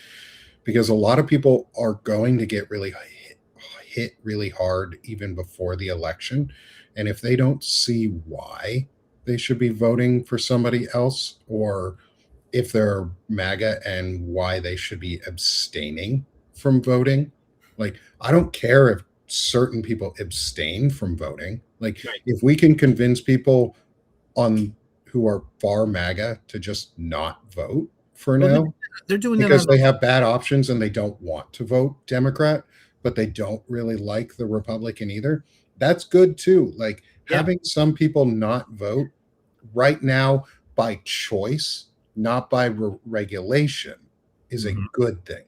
Speaker 1: because a lot of people are going to get really hit really hard even before the election, and if they don't see why they should be voting for somebody else, or if they're MAGA and why they should be abstaining from voting. Like, I don't care if certain people abstain from voting. Like,
Speaker 2: Right.
Speaker 1: if we can convince people on who are far MAGA to just not vote for
Speaker 2: Well,
Speaker 1: now
Speaker 2: they're doing that
Speaker 1: because
Speaker 2: on the
Speaker 1: they have bad options and they don't want to vote Democrat, but they don't really like the Republican either. That's good too. Like
Speaker 2: yeah.
Speaker 1: having some people not vote right now by choice, not by regulation, is a
Speaker 2: Mhm.
Speaker 1: good thing.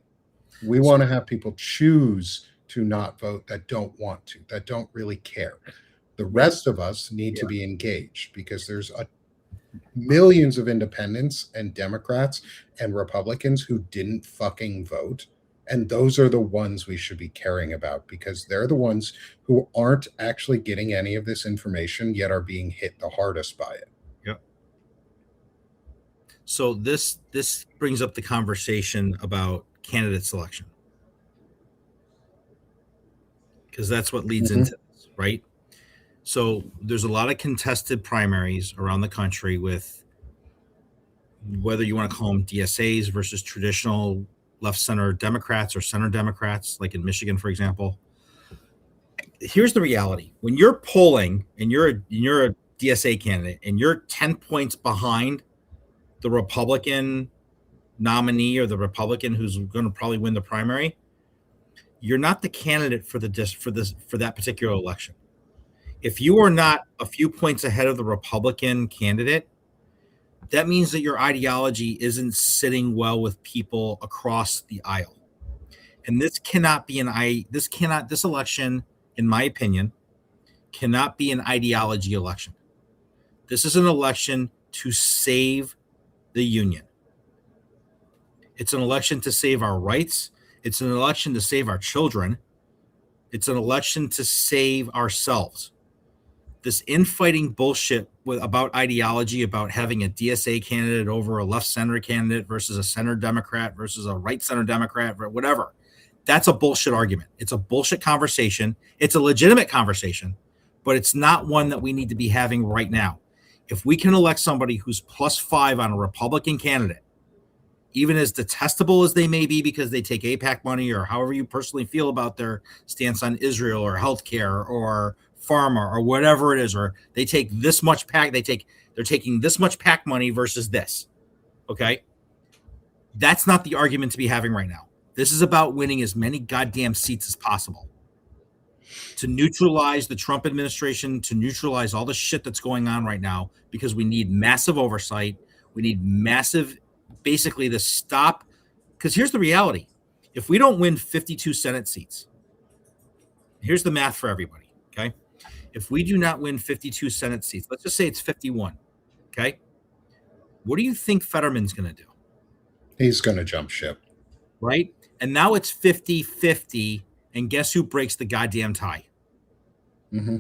Speaker 1: We
Speaker 2: So,
Speaker 1: want to have people choose to not vote that don't want to, that don't really care. The
Speaker 2: right.
Speaker 1: rest of us need
Speaker 2: Yeah.
Speaker 1: to be engaged because there's a millions of independents and Democrats and Republicans who didn't fucking vote. And those are the ones we should be caring about because they're the ones who aren't actually getting any of this information yet are being hit the hardest by it.
Speaker 2: Yep. So this brings up the conversation about candidate selection, because that's what leads
Speaker 1: Mhm.
Speaker 2: into this, right? So there's a lot of contested primaries around the country with whether you want to call them DSAs versus traditional left center Democrats or center Democrats, like in Michigan, for example. Here's the reality: when you're polling and you're a DSA candidate and you're 10 points behind the Republican nominee or the Republican who's going to probably win the primary, you're not the candidate for that particular election. If you are not a few points ahead of the Republican candidate, that means that your ideology isn't sitting well with people across the aisle. And this election, in my opinion, cannot be an ideology election. This is an election to save the union. It's an election to save our rights. It's an election to save our children. It's an election to save ourselves. This infighting bullshit about ideology, about having a DSA candidate over a left center candidate versus a center Democrat versus a right center Democrat, whatever. That's a bullshit argument. It's a bullshit conversation. It's a legitimate conversation, but it's not one that we need to be having right now. If we can elect somebody who's +5 on a Republican candidate, even as detestable as they may be because they take AIPAC money or however you personally feel about their stance on Israel or healthcare or pharma or whatever it is, or they take this much PAC, they're taking this much PAC money versus this. Okay. That's not the argument to be having right now. This is about winning as many goddamn seats as possible to neutralize the Trump administration, to neutralize all the shit that's going on right now, because we need massive oversight. We need massive, basically, to stop. Because here's the reality. If we don't win 52 Senate seats, here's the math for everybody. Okay. If we do not win 52 Senate seats, let's just say it's 51. Okay. What do you think Fetterman's going to do?
Speaker 1: He's going to jump ship.
Speaker 2: Right. And now it's 50-50. And guess who breaks the goddamn tie?
Speaker 1: Mm-hmm.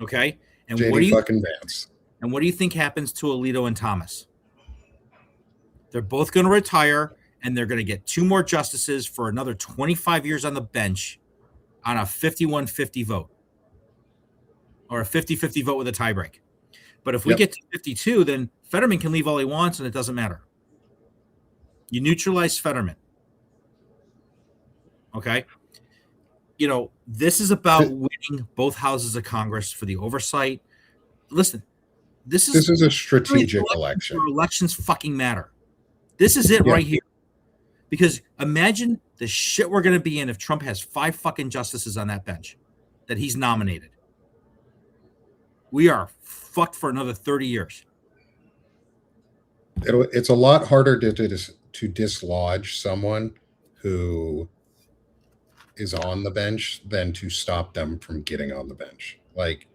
Speaker 2: Okay. And
Speaker 1: JD
Speaker 2: what do you
Speaker 1: fucking Vance.
Speaker 2: And what do you think happens to Alito and Thomas? They're both going to retire, and they're going to get 2 more justices for another 25 years on the bench on a 51-50 vote or a 50-50 vote with a tiebreak. But if we get to 52, then Fetterman can leave all he wants, and it doesn't matter. You neutralize Fetterman. Okay? You know, this is about winning both houses of Congress for the oversight. Listen, this is
Speaker 1: a strategic election.
Speaker 2: Elections fucking matter. This is it right here. Because imagine the shit we're going to be in if Trump has 5 fucking justices on that bench that he's nominated. We are fucked for another 30 years.
Speaker 1: It's a lot harder to dislodge someone who is on the bench than to stop them from getting on the bench. Like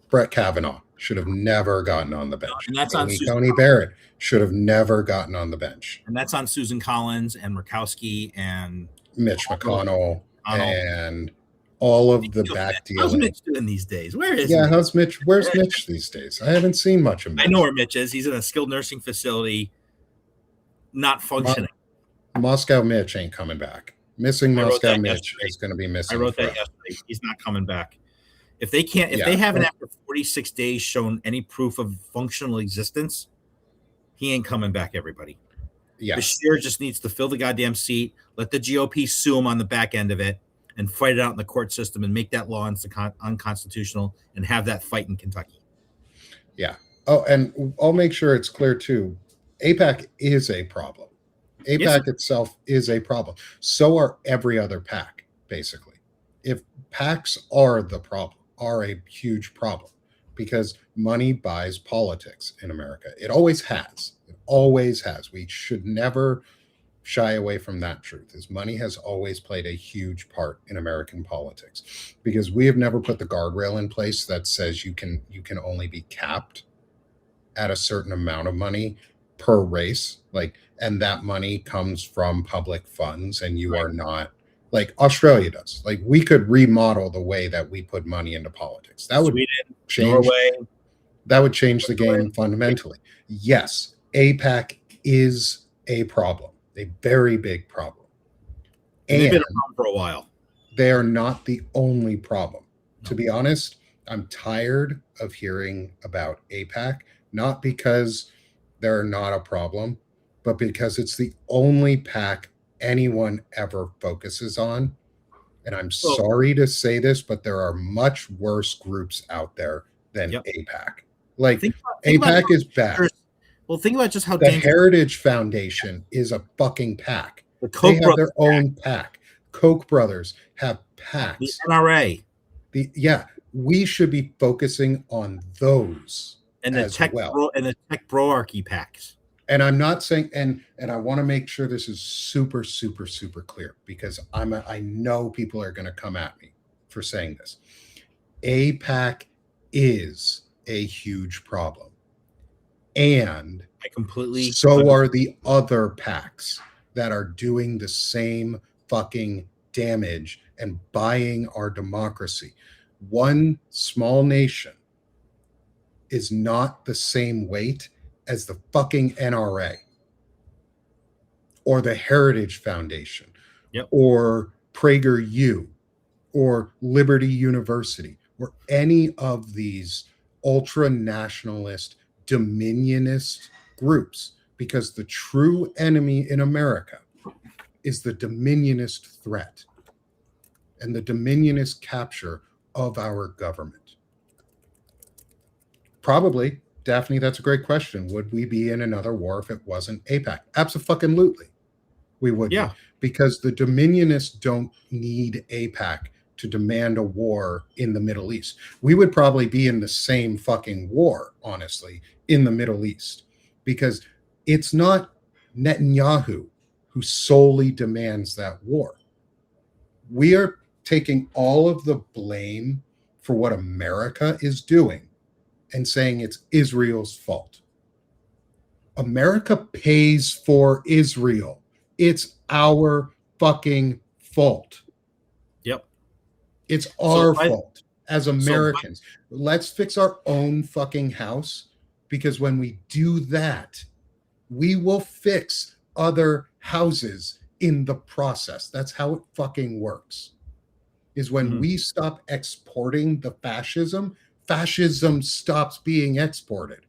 Speaker 1: Brett Kavanaugh should have never gotten on the bench.
Speaker 2: And that's on
Speaker 1: Tony Barrett should have never gotten on the bench.
Speaker 2: And that's on Susan Collins and Murkowski and
Speaker 1: Mitch McConnell and all of the back dealing.
Speaker 2: How's Mitch doing these days? Where is
Speaker 1: how's Mitch? Where's Mitch these days? I haven't seen much of Mitch.
Speaker 2: I know where Mitch is. He's in a skilled nursing facility, not functioning.
Speaker 1: Moscow Mitch ain't coming back. Missing Moscow Mitch is going to be missing.
Speaker 2: I wrote that yesterday. He's not coming back. If they can't, if they haven't after 46 days shown any proof of functional existence, he ain't coming back, everybody.
Speaker 1: Yeah.
Speaker 2: Bashir just needs to fill the goddamn seat, let the GOP sue him on the back end of it, and fight it out in the court system and make that law unconstitutional and have that fight in Kentucky.
Speaker 1: Yeah. Oh, and I'll make sure it's clear, too. AIPAC is a problem. AIPAC itself is a problem. So are every other PAC, basically. If PACs are the problem, are a huge problem, because money buys politics in America. It always has. It always has. We should never shy away from that truth, is money has always played a huge part in American politics, because we have never put the guardrail in place that says you can only be capped at a certain amount of money per race, and that money comes from public funds, and you are not like Australia does. Like, we could remodel the way that we put money into politics. That would change
Speaker 2: Norway.
Speaker 1: That would change the game fundamentally. Yes, AIPAC is a problem, a very big problem.
Speaker 2: And they've been around for a while.
Speaker 1: They are not the only problem. No. To be honest, I'm tired of hearing about AIPAC, not because they're not a problem, but because it's the only PAC anyone ever focuses on. And I'm sorry to say this, but there are much worse groups out there than AIPAC. Like, AIPAC is bad.
Speaker 2: Well, think about just how
Speaker 1: the Heritage Foundation is a fucking PAC. They have their own PAC. Koch brothers have PACs.
Speaker 2: The NRA.
Speaker 1: We should be focusing on those
Speaker 2: and the tech broarchy PACs.
Speaker 1: And I'm not saying, and I want to make sure this is super, super, super clear, because I know people are going to come at me for saying this. AIPAC is a huge problem. And so are the other PACs that are doing the same fucking damage and buying our democracy. One small nation is not the same weight as the fucking NRA or the Heritage Foundation or PragerU or Liberty University or any of these ultra nationalist dominionist groups, because the true enemy in America is the dominionist threat and the dominionist capture of our government. Probably, Daphne, that's a great question. Would we be in another war if it wasn't AIPAC? Absolutely, we would be, because the dominionists don't need AIPAC to demand a war in the Middle East. We would probably be in the same fucking war, honestly, in the Middle East, because it's not Netanyahu who solely demands that war. We are taking all of the blame for what America is doing and saying it's Israel's fault. America pays for Israel. It's our fucking fault.
Speaker 2: Yep.
Speaker 1: It's our fault as Americans. Let's fix our own fucking house, because when we do that, we will fix other houses in the process. That's how it fucking works. Is when we stop exporting the fascism, fascism stops being exported.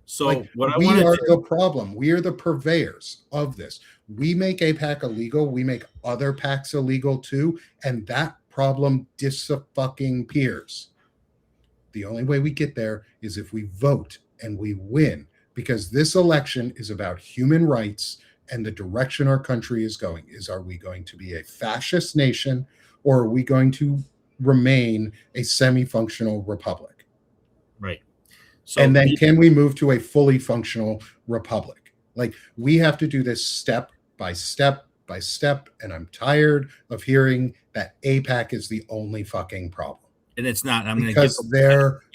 Speaker 2: So
Speaker 1: like,
Speaker 2: what
Speaker 1: we are the problem. We are the purveyors of this. We make AIPAC illegal. We make other PACs illegal too. And that problem disappears. The only way we get there is if we vote and we win, because this election is about human rights and the direction our country is going. Are we going to be a fascist nation, or are we going to remain a semi-functional republic?
Speaker 2: Right. So,
Speaker 1: and then can we move to a fully functional republic? Like, we have to do this step by step by step. And I'm tired of hearing that AIPAC is the only fucking problem.
Speaker 2: And it's not. I'm
Speaker 1: going to give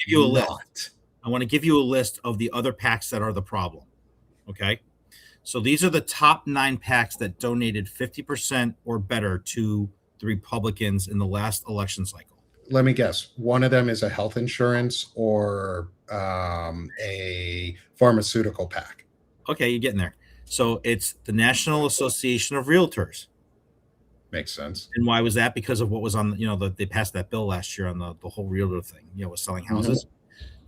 Speaker 1: you a
Speaker 2: list. I want to give you a list of the other PACs that are the problem. Okay. So these are the top 9 PACs that donated 50% or better to the Republicans in the last election cycle.
Speaker 1: Let me guess. One of them is a health insurance or a pharmaceutical PAC.
Speaker 2: Okay, you're getting there. So it's the National Association of Realtors.
Speaker 1: Makes sense.
Speaker 2: And why was that? Because of what was on, they passed that bill last year on the whole realtor thing, with selling houses.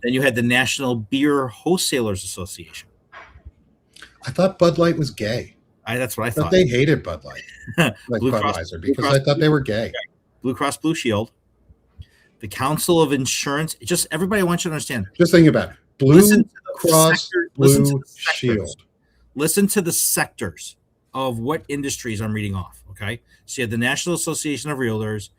Speaker 2: Then you had the National Beer Wholesalers Association.
Speaker 1: I thought Bud Light was gay.
Speaker 2: That's what I thought.
Speaker 1: They hated Bud Light, like Budweiser, because I thought they were gay.
Speaker 2: Blue Cross Blue Shield, the Council of Insurance. Just everybody wants you to understand.
Speaker 1: Just think about it. Blue Cross Blue Shield.
Speaker 2: Listen to the sectors of what industries I'm reading off. Okay, so you had the National Association of Realtors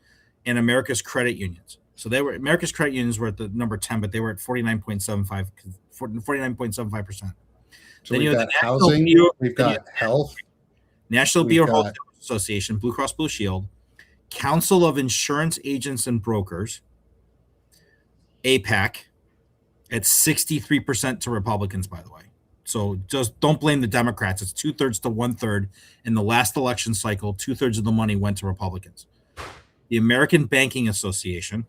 Speaker 2: and America's Credit Unions. So America's Credit Unions were at the number 10, but they were at 49.75%.
Speaker 1: So then we've got housing, we've got health.
Speaker 2: National Beer Wholesalers Association, Blue Cross Blue Shield, Council of Insurance Agents and Brokers, AIPAC, at 63% to Republicans, by the way. So just don't blame the Democrats. It's 2/3 to 1/3. In the last election cycle, 2/3 of the money went to Republicans. The American Banking Association,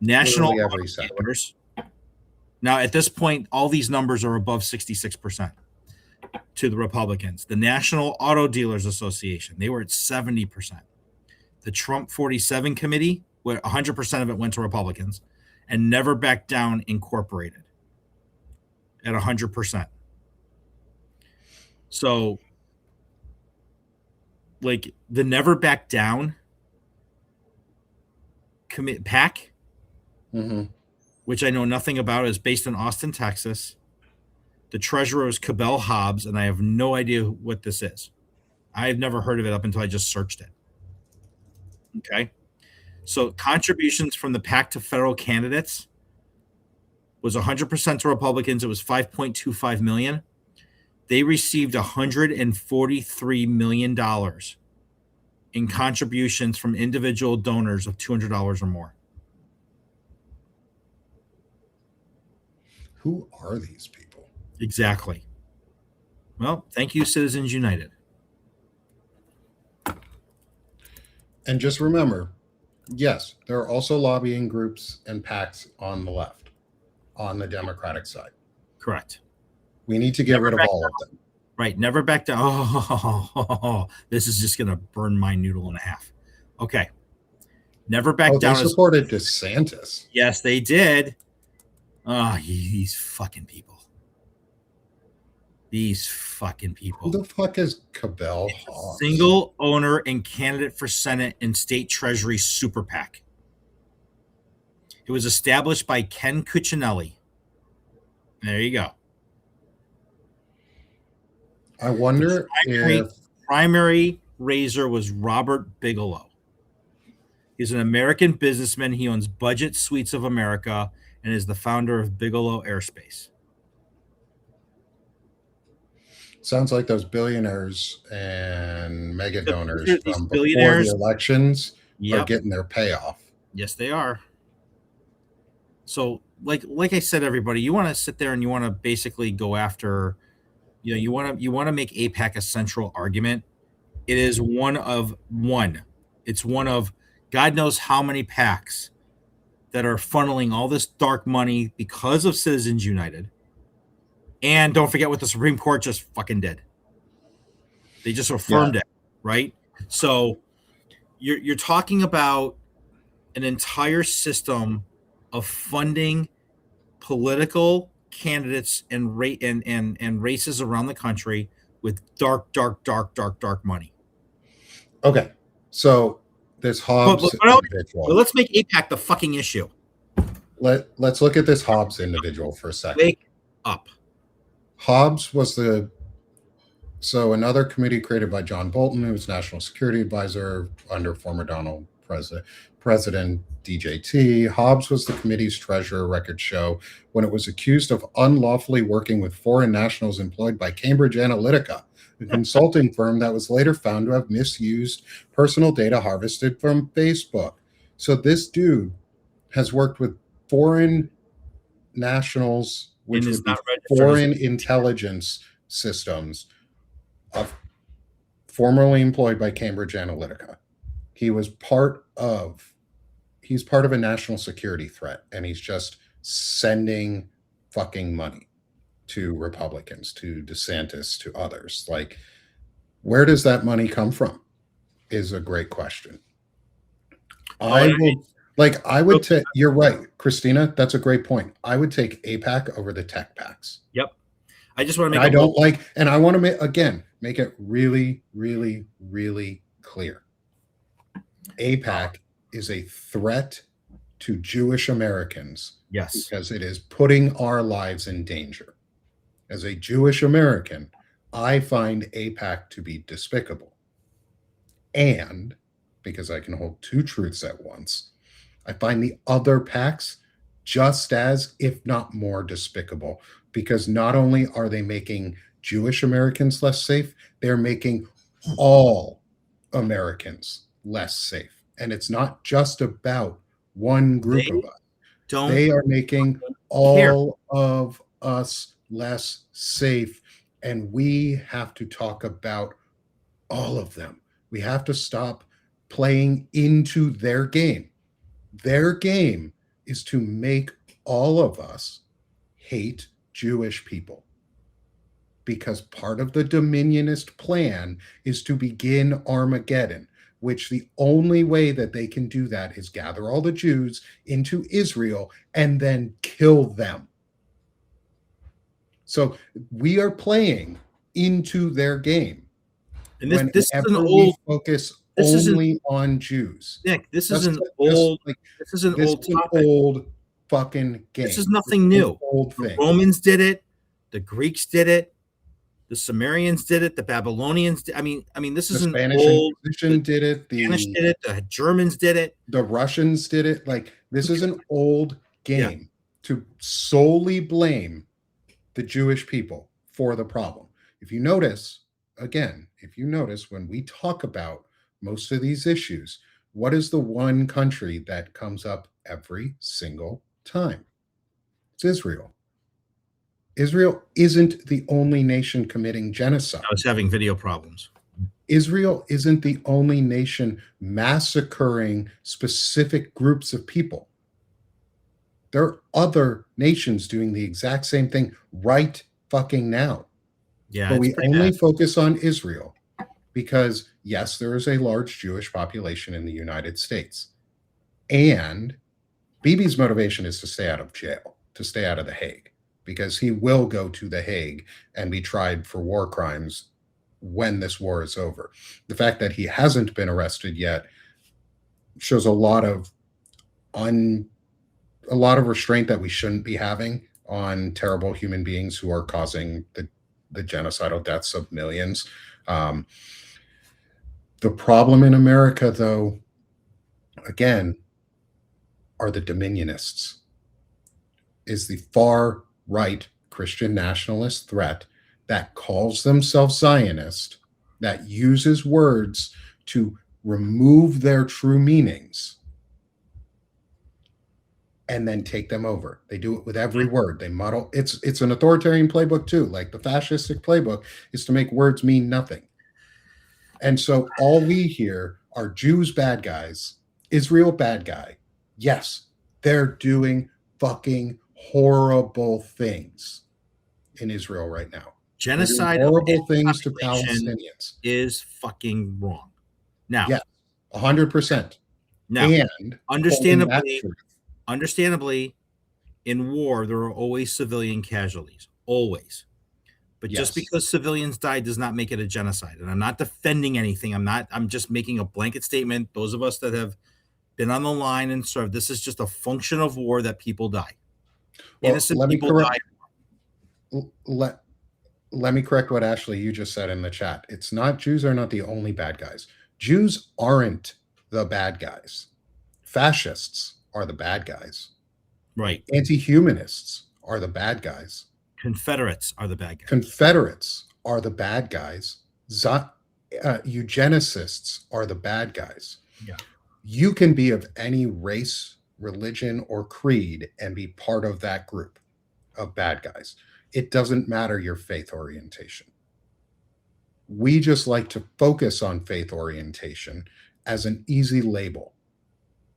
Speaker 2: National Auto Dealers. Now, at this point, all these numbers are above 66% to the Republicans. The National Auto Dealers Association, they were at 70%. The Trump 47 Committee, where 100% of it went to Republicans, and Never Back Down Incorporated at 100%. So, like, the Never Back Down PAC, which I know nothing about, is based in Austin, Texas. The treasurer is Cabell Hobbs, and I have no idea what this is. I've never heard of it up until I just searched it. Okay. So contributions from the PAC to federal candidates was 100% to Republicans. It was $5.25 million. They received $143 million in contributions from individual donors of $200 or more.
Speaker 1: Who are these people?
Speaker 2: Exactly. Well, thank you, Citizens United.
Speaker 1: And just remember, yes, there are also lobbying groups and PACs on the left, on the Democratic side.
Speaker 2: Correct.
Speaker 1: We need to get rid of all of them.
Speaker 2: Right. Never back down. Oh, this is just going to burn my noodle in half. Okay. Never back down.
Speaker 1: They supported DeSantis.
Speaker 2: Yes, they did. These fucking people. These fucking
Speaker 1: Who
Speaker 2: people.
Speaker 1: the fuck is Cabell
Speaker 2: It's a
Speaker 1: Hobbs?
Speaker 2: single owner and candidate for Senate and state treasury super PAC. It was established by Ken Cuccinelli. There you go.
Speaker 1: I
Speaker 2: The
Speaker 1: wonder if
Speaker 2: primary raiser was Robert Bigelow. He's an American businessman. He owns Budget Suites of America and is the founder of Bigelow Aerospace.
Speaker 1: sounds like those billionaires and mega donors
Speaker 2: These
Speaker 1: from before the
Speaker 2: billionaires.
Speaker 1: elections are
Speaker 2: Yep.
Speaker 1: getting their payoff.
Speaker 2: Yes, they are. So, like I said, everybody, you want to sit there and you want to basically go after, you want to make APAC a central argument. It is one of one. It's one of God knows how many PACs that are funneling all this dark money because of Citizens United. And don't forget what the Supreme Court just fucking did. They just affirmed it, right? So you're talking about an entire system of funding political candidates and races around the country with dark money.
Speaker 1: Okay, so this Hobbs individual.
Speaker 2: But let's make APAC the fucking issue.
Speaker 1: Let's look at this Hobbs individual for a second.
Speaker 2: Wake up.
Speaker 1: Hobbs was another committee created by John Bolton, who was National Security Advisor under former Donald President DJT. Hobbs was the committee's treasurer, records show, when it was accused of unlawfully working with foreign nationals employed by Cambridge Analytica, a consulting firm that was later found to have misused personal data harvested from Facebook. So this dude has worked with foreign nationals, which would be foreign intelligence systems of formerly employed by Cambridge Analytica. He's part of a national security threat, and he's just sending fucking money to Republicans, to DeSantis, to others. Like, where does that money come from is a great question. You're right, Christina, that's a great point. I would take APAC over the tech PACs.
Speaker 2: Yep. I just want to
Speaker 1: I want to make it really, really, really clear. APAC is a threat to Jewish Americans.
Speaker 2: Yes.
Speaker 1: Because it is putting our lives in danger. As a Jewish American, I find APAC to be despicable. And because I can hold two truths at once, I find the other PACs just as, if not more, despicable, because not only are they making Jewish Americans less safe, they're making all Americans less safe. And it's not just about one group of us. They are making all of us less safe. And we have to talk about all of them. We have to stop playing into their game. Their game is to make all of us hate Jewish people, because part of the Dominionist plan is to begin Armageddon, which the only way that they can do that is gather all the Jews into Israel and then kill them. So we are playing into their game.
Speaker 2: And this is an old
Speaker 1: focus only on Jews.
Speaker 2: Nick, this is an old
Speaker 1: fucking game.
Speaker 2: This is nothing new. The Romans did it, the Greeks did it, the Sumerians did it, the Babylonians did. I mean, this is an old.
Speaker 1: The Spanish did it.
Speaker 2: The Spanish did it. The Germans did it.
Speaker 1: The Russians did it. Like, this is an old game to solely blame the Jewish people for the problem. If you notice when we talk about most of these issues, what is the one country that comes up every single time? It's Israel. Israel isn't the only nation committing genocide.
Speaker 2: I was having video problems.
Speaker 1: Israel isn't the only nation massacring specific groups of people. There are other nations doing the exact same thing right fucking now.
Speaker 2: Yeah,
Speaker 1: but we only focus on Israel because, yes, there is a large Jewish population in the United States. And Bibi's motivation is to stay out of jail. to stay out of the Hague, because he will go to the Hague and be tried for war crimes when this war is over. The fact that he hasn't been arrested yet shows a lot of restraint that we shouldn't be having on terrible human beings who are causing the genocidal deaths of millions. The problem in America, though, again, are the dominionists, is the far right Christian nationalist threat that calls themselves Zionist, that uses words to remove their true meanings and then take them over. They do it with every word. They muddle. It's an authoritarian playbook too. Like the fascistic playbook is to make words mean nothing. And so all we hear are Jews bad guys, Israel bad guy. Yes, they're doing fucking horrible things in Israel right now.
Speaker 2: Genocide,
Speaker 1: horrible things to Palestinians
Speaker 2: is fucking wrong. Now,
Speaker 1: yeah, 100%.
Speaker 2: Now,
Speaker 1: and
Speaker 2: understandably, in war there are always civilian casualties, always. But
Speaker 1: yes.
Speaker 2: Just because civilians died does not make it a genocide. And I'm not defending anything. I'm just making a blanket statement. Those of us that have been on the line and served, this is just a function of war that people die.
Speaker 1: Well,
Speaker 2: innocent people die.
Speaker 1: Let me correct what Ashley you just said in the chat. It's not Jews are not the only bad guys. Jews aren't the bad guys. Fascists are the bad guys.
Speaker 2: Right.
Speaker 1: Anti-humanists are the bad guys.
Speaker 2: Confederates are the bad guys.
Speaker 1: Confederates are the bad guys. Eugenicists are the bad guys.
Speaker 2: Yeah.
Speaker 1: You can be of any race, religion, or creed and be part of that group of bad guys. It doesn't matter your faith orientation. We just like to focus on faith orientation as an easy label.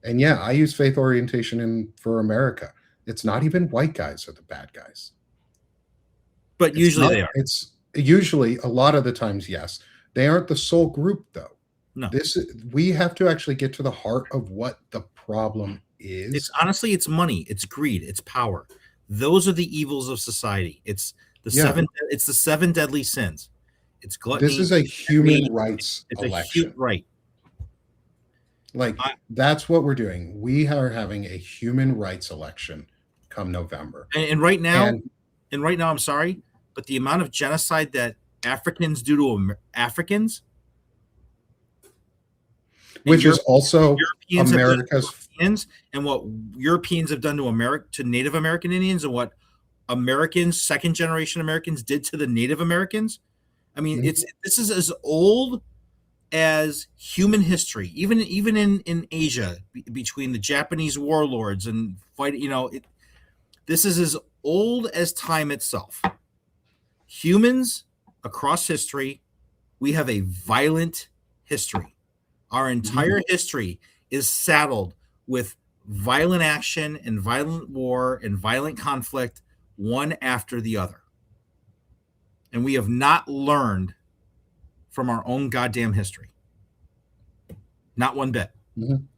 Speaker 1: And yeah, I use faith orientation for America. It's not even white guys are the bad guys.
Speaker 2: But usually they are.
Speaker 1: It's usually, a lot of the times, yes. They aren't the sole group, though.
Speaker 2: No.
Speaker 1: We have to actually get to the heart of what the problem is.
Speaker 2: It's honestly, it's money, it's greed, it's power. Those are the evils of society. It's the seven deadly sins. It's gluttony.
Speaker 1: This is a human rights election.
Speaker 2: Right.
Speaker 1: Like, that's what we're doing. We are having a human rights election come November.
Speaker 2: And right now, I'm sorry, but the amount of genocide that Africans do to Africans,
Speaker 1: which is also
Speaker 2: Europeans
Speaker 1: America's,
Speaker 2: and what Europeans have done to Native American Indians, and what Americans, second generation Americans, did to the Native Americans. I mean, this is as old as human history, even in Asia, between the Japanese warlords and fight. This is as old as time itself. Humans across history, we have a violent history. Our entire history is saddled with violent action and violent war and violent conflict, one after the other. And we have not learned from our own goddamn history. Not one bit.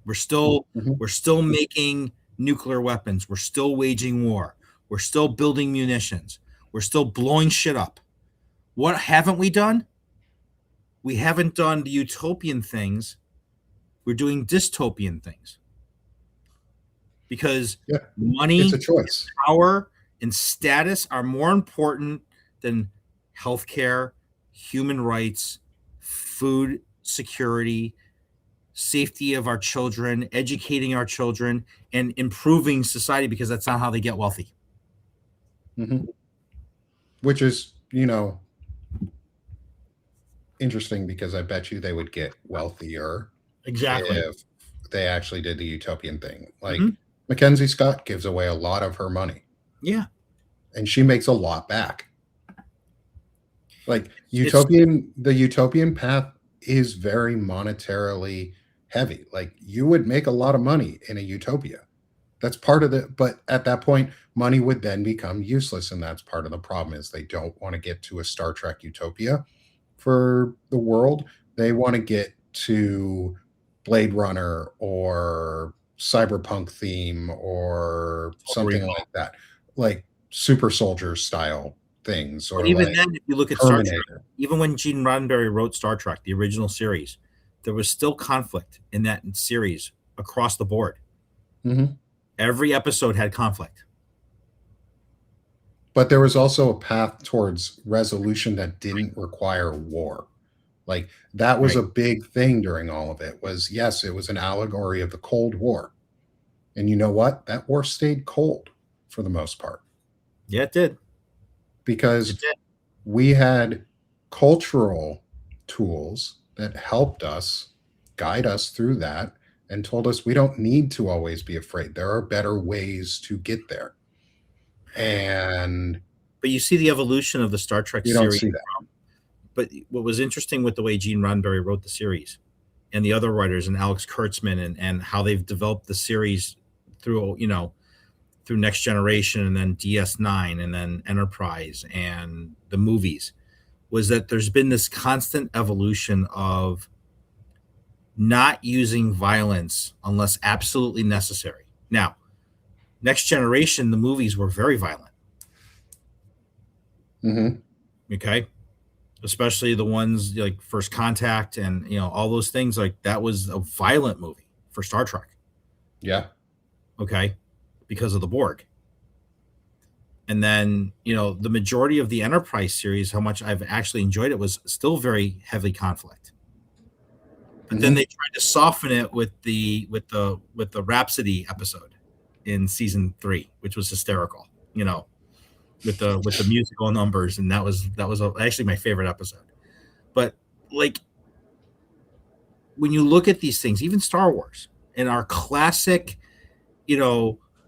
Speaker 2: We're still making nuclear weapons. We're still waging war. We're still building munitions. We're still blowing shit up. What haven't we done? We haven't done the utopian things. We're doing dystopian things. Because money,
Speaker 1: it's a choice.
Speaker 2: Power, and status are more important than healthcare, human rights, food security, safety of our children, educating our children, and improving society, because that's not how they get wealthy.
Speaker 1: Which is, interesting, because I bet you they would get wealthier if they actually did the utopian thing. Like Mackenzie Scott gives away a lot of her money.
Speaker 2: Yeah.
Speaker 1: And she makes a lot back. Like the utopian path is very monetarily heavy. Like, you would make a lot of money in a utopia. That's part of but at that point, money would then become useless. And that's part of the problem, is they don't want to get to a Star Trek utopia for the world. They want to get to Blade Runner or cyberpunk theme or something like that. like super soldier style things,
Speaker 2: But
Speaker 1: or
Speaker 2: even
Speaker 1: like
Speaker 2: then, if you look at Star Trek,
Speaker 1: Terminator.
Speaker 2: even when Gene Roddenberry wrote Star Trek, the original series, there was still conflict in that series across the board.
Speaker 1: Hmm.
Speaker 2: Every episode had conflict.
Speaker 1: But there was also a path towards resolution that didn't require war. Like that was
Speaker 2: Right.
Speaker 1: a big thing during all of it. Was yes, it was an allegory of the Cold War. And you know what? That war stayed cold for the most part
Speaker 2: Yeah, it did. It
Speaker 1: because
Speaker 2: did.
Speaker 1: we had cultural tools that helped us guide us through that and told us we don't need to always be afraid. There are better ways to get there. And
Speaker 2: But you see the evolution of the Star Trek
Speaker 1: you don't
Speaker 2: series.
Speaker 1: see that.
Speaker 2: But what was interesting with the way Gene Roddenberry wrote the series and the other writers and Alex Kurtzman and how they've developed the series through, through Next Generation and then DS9 and then Enterprise and the movies was that there's been this constant evolution of not using violence unless absolutely necessary. Now, Next Generation, the movies were very violent.
Speaker 1: Mm-hmm.
Speaker 2: Okay. Especially the ones like First Contact and, all those things, like that was a violent movie for Star Trek.
Speaker 1: Yeah.
Speaker 2: Okay. Because of the Borg. And then, the majority of the Enterprise series, how much I've actually enjoyed it, was still very heavy conflict. But then they tried to soften it with the Rhapsody episode in season 3, which was hysterical, with the musical numbers, and that was actually my favorite episode. But like when you look at these things, even Star Wars and our classic,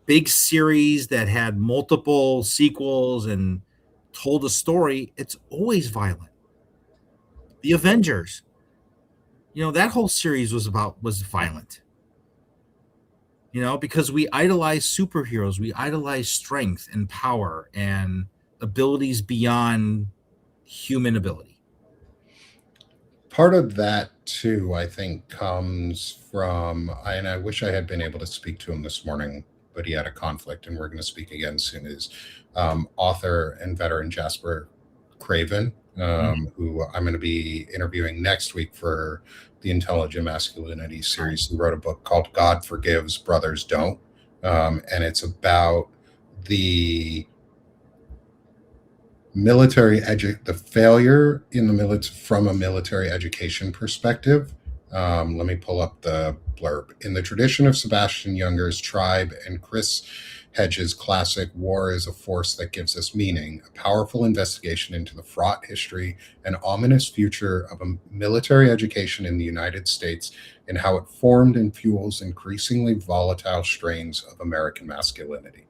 Speaker 2: big series that had multiple sequels and told a story, it's always violent. The Avengers, that whole series was violent. Because we idolize superheroes, we idolize strength and power and abilities beyond human ability.
Speaker 1: Part of that too, I think, comes from, and I wish I had been able to speak to him this morning, but he had a conflict, and we're going to speak again soon. Is author and veteran Jasper Craven, who I'm going to be interviewing next week for the Intelligent Masculinity series. He wrote a book called "God Forgives, Brothers Don't," and it's about the the failure in the military from a military education perspective. Let me pull up the blurb. In the tradition of Sebastian Junger's Tribe and Chris Hedges' classic War is a Force That Gives Us Meaning, a powerful investigation into the fraught history and ominous future of a military education in the United States and how it formed and fuels increasingly volatile strains of American masculinity.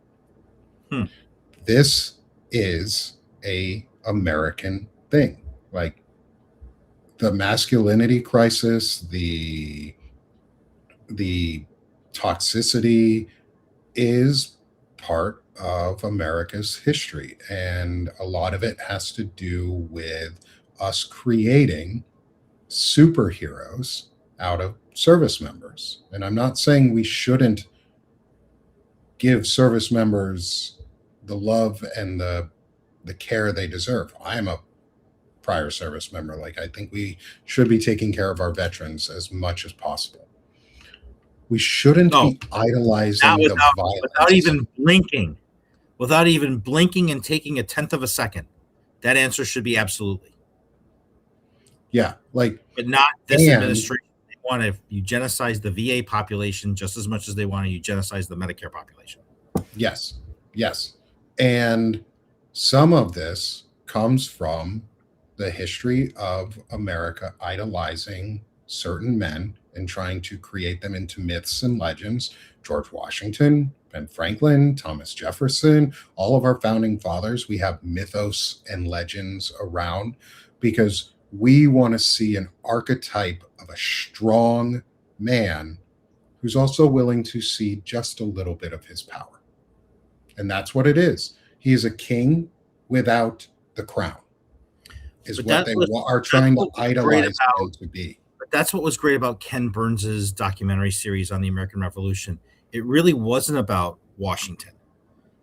Speaker 1: This is a American thing. Like the masculinity crisis, the toxicity is part of America's history, and a lot of it has to do with us creating superheroes out of service members. And I'm not saying we shouldn't give service members the love and the care they deserve. I'm a prior service member. Like, I think we should be taking care of our veterans as much as possible. We shouldn't be idolizing the violence.
Speaker 2: Without even blinking and taking a tenth of a second. That answer should be absolutely.
Speaker 1: Yeah, but
Speaker 2: not this administration. They want to eugenicize the VA population just as much as they want to eugenicize the Medicare population.
Speaker 1: Yes. And some of this comes from the history of America idolizing certain men and trying to create them into myths and legends. George Washington, Ben Franklin, Thomas Jefferson, all of our founding fathers, we have mythos and legends around because we want to see an archetype of a strong man who's also willing to see just a little bit of his power. And that's what it is. He is a king without the crown, is what they are trying to idolize him to be.
Speaker 2: But that's what was great about Ken Burns's documentary series on the American Revolution. It really wasn't about Washington.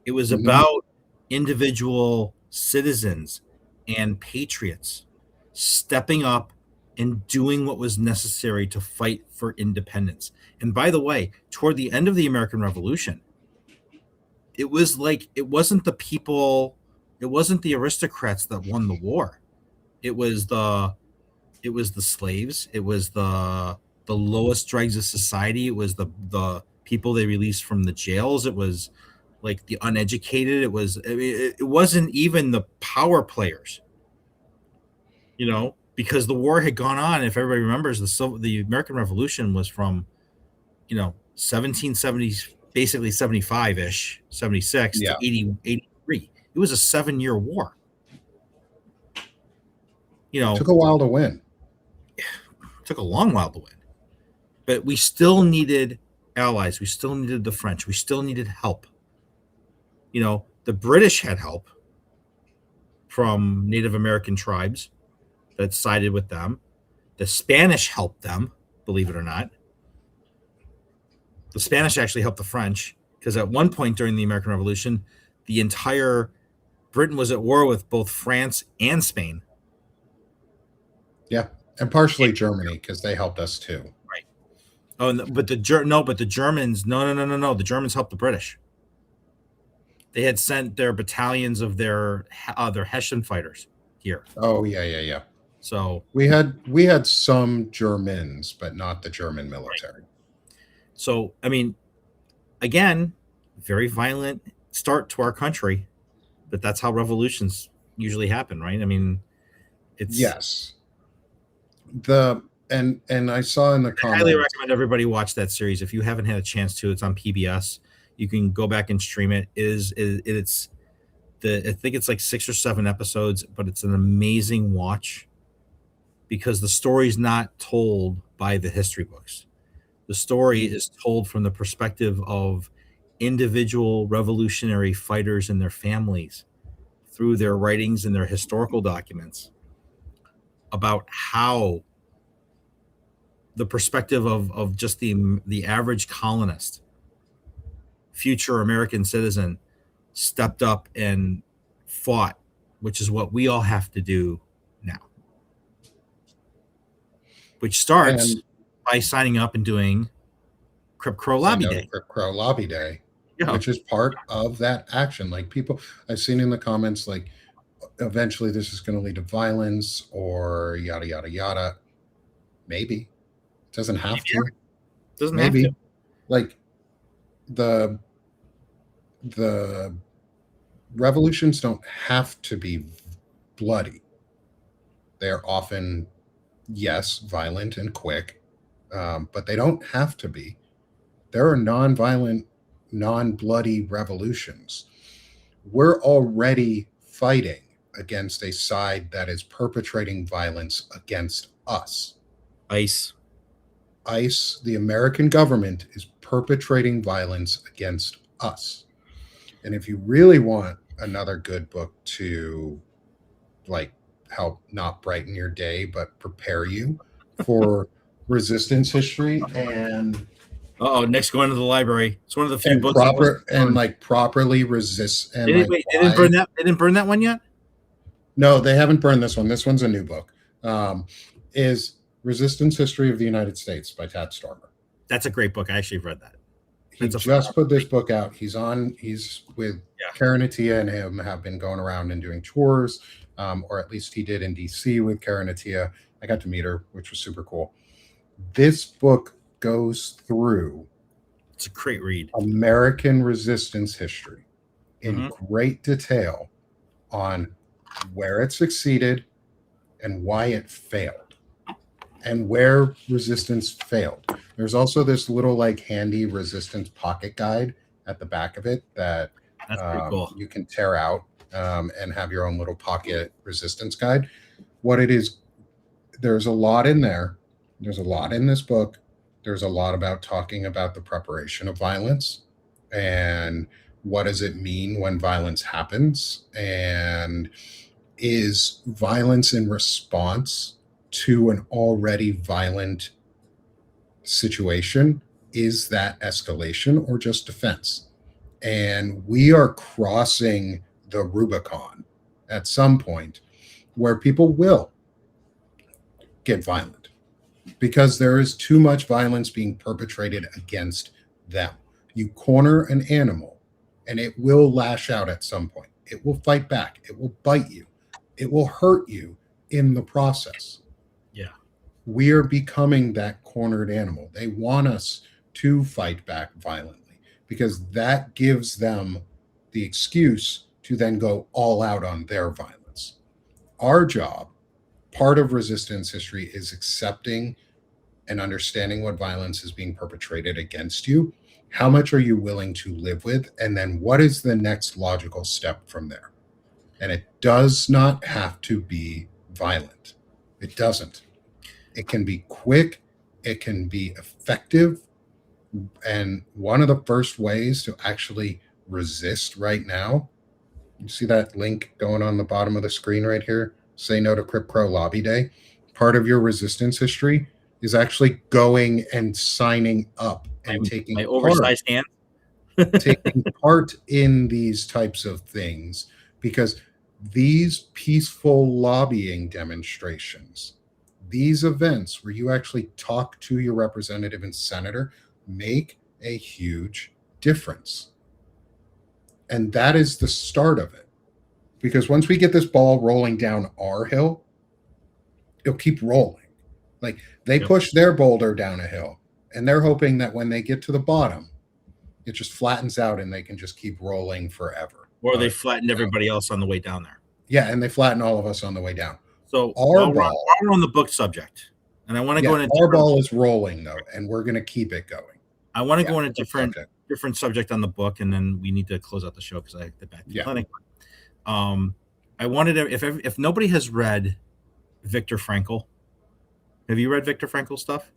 Speaker 2: It was about individual citizens and patriots stepping up and doing what was necessary to fight for independence. And by the way, toward the end of the American Revolution, it was like it wasn't the people, it wasn't the aristocrats that won the war. It was the slaves. It was the lowest dregs of society. It was the people they released from the jails. It was like the uneducated. It was, I mean, it wasn't even the power players, because the war had gone on. If everybody remembers, the American Revolution was from 1770, basically 75-ish, 76
Speaker 1: Yeah.
Speaker 2: to 83. It was a 7-year war.
Speaker 1: Took a while to win.
Speaker 2: Took a long while to win, but we still needed allies. We still needed the French. We still needed help. The British had help from Native American tribes that sided with them. The Spanish helped them, believe it or not. The Spanish actually helped the French, because at one point during the American Revolution, the entire Britain was at war with both France and Spain.
Speaker 1: Yeah, and partially Germany, because they helped us too.
Speaker 2: Right. Oh, but the Germans, no. The Germans helped the British. They had sent their battalions of their Hessian fighters here.
Speaker 1: Oh yeah.
Speaker 2: So
Speaker 1: we had some Germans, but not the German military.
Speaker 2: Right. So I mean, again, very violent start to our country, but that's how revolutions usually happen, right? I mean, it's
Speaker 1: yes. And I saw in the comments,
Speaker 2: I highly recommend everybody watch that series if you haven't had a chance to. It's on PBS. You can go back and stream it. I think it's like 6 or 7 episodes, but it's an amazing watch because the story's not told by the history books. The story is told from the perspective of individual revolutionary fighters and their families through their writings and their historical documents about how the perspective of just the average colonist, future American citizen, stepped up and fought, which is what we all have to do now. Which starts by signing up and doing Crip Crow Lobby Day.
Speaker 1: Crip Crow Lobby Day,
Speaker 2: Yeah.
Speaker 1: which is part of that action. Like people, I've seen in the comments, like eventually this is going to lead to violence or yada yada yada. Maybe it doesn't have to.
Speaker 2: Doesn't have to.
Speaker 1: Like the revolutions don't have to be bloody. They're often, yes, violent and quick, but they don't have to be. There are non-violent, non-bloody revolutions. We're already fighting against a side that is perpetrating violence against us.
Speaker 2: ICE,
Speaker 1: the American government, is perpetrating violence against us. And if you really want another good book to like help not brighten your day but prepare you for resistance history and
Speaker 2: next going to the library. It's one of the few books
Speaker 1: properly resist. And
Speaker 2: they didn't burn that. They didn't burn that one yet.
Speaker 1: No, they haven't burned this one. This one's a new book. Is Resistance History of the United States by Tad Stormer.
Speaker 2: That's a great book. I actually read that.
Speaker 1: He just put this book out. He's with Karen Attia and him have been going around and doing tours, or at least he did in DC with Karen Attia. I got to meet her, which was super cool. This book goes through,
Speaker 2: it's a great read,
Speaker 1: American resistance history in great detail on where it succeeded and why it failed and where resistance failed. There's also this little like handy resistance pocket guide at the back of it that
Speaker 2: cool.
Speaker 1: You can tear out and have your own little pocket resistance guide. What it is, there's a lot in there. There's a lot in this book. There's a lot about talking about the preparation of violence and what does it mean when violence happens, and is violence in response to an already violent situation, is that escalation or just defense? And we are crossing the Rubicon at some point where people will get violent because there is too much violence being perpetrated against them. You corner an animal and it will lash out at some point. It will fight back. It will bite you. It will hurt you in the process.
Speaker 2: Yeah.
Speaker 1: We are becoming that cornered animal. They want us to fight back violently because that gives them the excuse to then go all out on their violence. Our job, part of resistance history, is accepting and understanding what violence is being perpetrated against you. How much are you willing to live with? And then what is the next logical step from there? And it does not have to be violent. It doesn't. It can be quick. It can be effective. And one of the first ways to actually resist right now, you see that link going on the bottom of the screen right here? Say No to Crip Crow Lobby Day. Part of your resistance history is actually going and signing up and taking
Speaker 2: my oversized hand.
Speaker 1: taking part in these types of things, because these peaceful lobbying demonstrations, these events where you actually talk to your representative and senator, make a huge difference. And that is the start of it. Because once we get this ball rolling down our hill, it'll keep rolling. Like they push their boulder down a hill and they're hoping that when they get to the bottom, it just flattens out and they can just keep rolling forever.
Speaker 2: Or they flatten everybody else on the way down there.
Speaker 1: Yeah, and they flatten all of us on the way down.
Speaker 2: So while we're on the book subject, and I want to go into
Speaker 1: our ball is rolling though, and we're going to keep it going.
Speaker 2: I want to go in a different subject on the book, and then we need to close out the show because I have to get back to the clinic. I wanted to, if nobody has read Viktor Frankl, have you read Viktor Frankl stuff?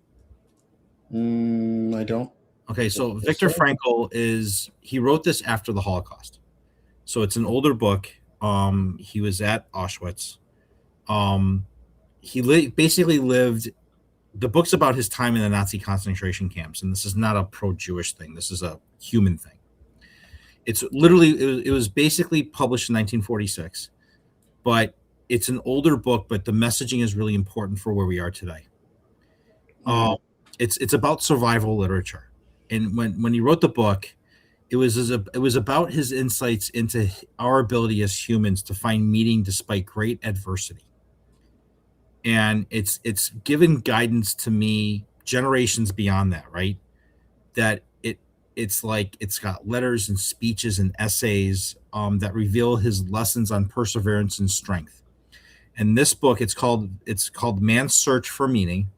Speaker 1: I don't.
Speaker 2: Okay, so Viktor Frankl he wrote this after the Holocaust. So it's an older book. He was at Auschwitz. He basically lived, the book's about his time in the Nazi concentration camps, and this is not a pro-Jewish thing. This is a human thing. It's literally, it was basically published in 1946, but it's an older book, but the messaging is really important for where we are today. It's about survival literature. And when he wrote the book, it was about his insights into our ability as humans to find meaning despite great adversity. And it's given guidance to me generations beyond that, right? That it's like it's got letters and speeches and essays that reveal his lessons on perseverance and strength. And this book, it's called Man's Search for Meaning.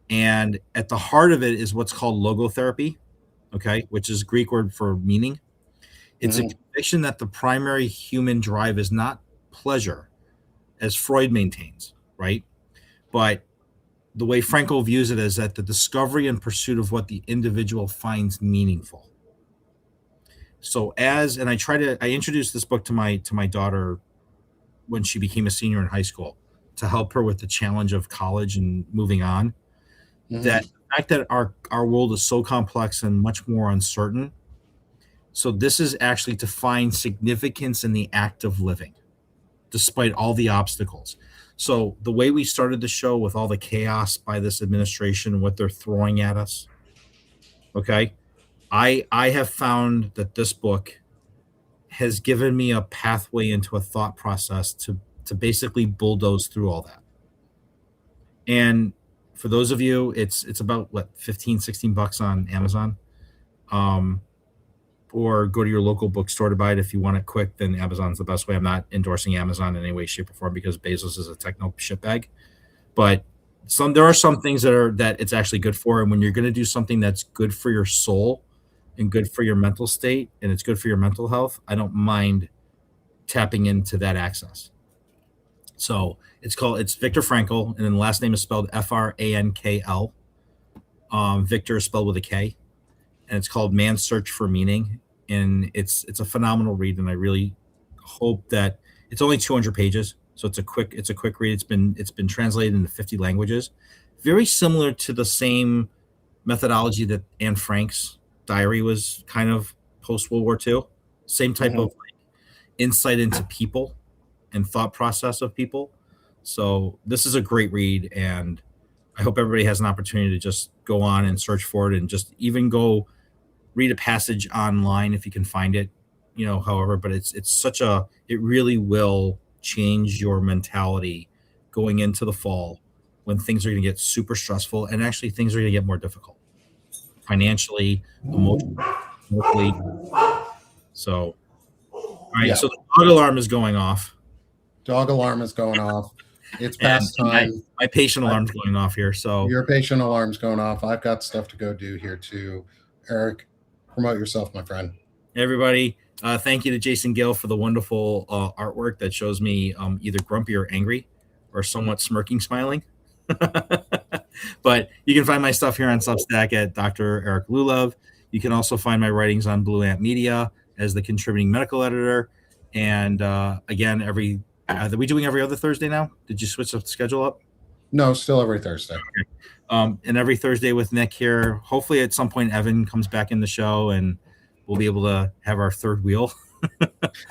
Speaker 2: And at the heart of it is what's called logotherapy, okay, which is Greek word for meaning. It's a conviction that the primary human drive is not pleasure, as Freud maintains, right? But the way Frankl views it is that the discovery and pursuit of what the individual finds meaningful. So I introduced this book to my daughter when she became a senior in high school to help her with the challenge of college and moving on. That the fact that our world is so complex and much more uncertain. So this is actually to find significance in the act of living, despite all the obstacles. So the way we started the show with all the chaos by this administration and what they're throwing at us, okay, I have found that this book has given me a pathway into a thought process to basically bulldoze through all that. And for those of you, it's about what, 15, 16 bucks on Amazon. Or go to your local bookstore to buy it. If you want it quick, then Amazon's the best way. I'm not endorsing Amazon in any way, shape, or form because Bezos is a techno shitbag. But there are some things that it's actually good for. And when you're going to do something that's good for your soul and good for your mental state and it's good for your mental health, I don't mind tapping into that access. So it's Viktor Frankl, and then the last name is spelled Frankl. Victor is spelled with a K, and it's called Man's Search for Meaning. And it's a phenomenal read, and I really hope that it's only 200 pages, so it's a quick read. It's been translated into 50 languages, very similar to the same methodology that Anne Frank's diary was kind of post World War II. Same type of insight into people and thought process of people. So this is a great read, and I hope everybody has an opportunity to just go on and search for it, and just even go read a passage online if you can find it. However, but it really will change your mentality going into the fall, when things are going to get super stressful, and actually things are going to get more difficult financially, emotionally. So, all right.
Speaker 1: Yeah.
Speaker 2: So the dog alarm is going off,
Speaker 1: Dog alarm is going off. It's
Speaker 2: and
Speaker 1: past time.
Speaker 2: my patient alarm's going off here. So
Speaker 1: Your patient alarm's going off. I've got stuff to go do here too. Eric, promote yourself, my friend.
Speaker 2: everybody, thank you to Jason Gill for the wonderful artwork that shows me either grumpy or angry, or somewhat smirking, smiling. But you can find my stuff here on Substack at Dr. Eric Lulov. You can also find my writings on Blue Ant Media as the contributing medical editor. And again, are we doing every other Thursday now? Did you switch the schedule up?
Speaker 1: No, still every Thursday.
Speaker 2: And every Thursday with Nick here. Hopefully at some point Evan comes back in the show and we'll be able to have our third wheel.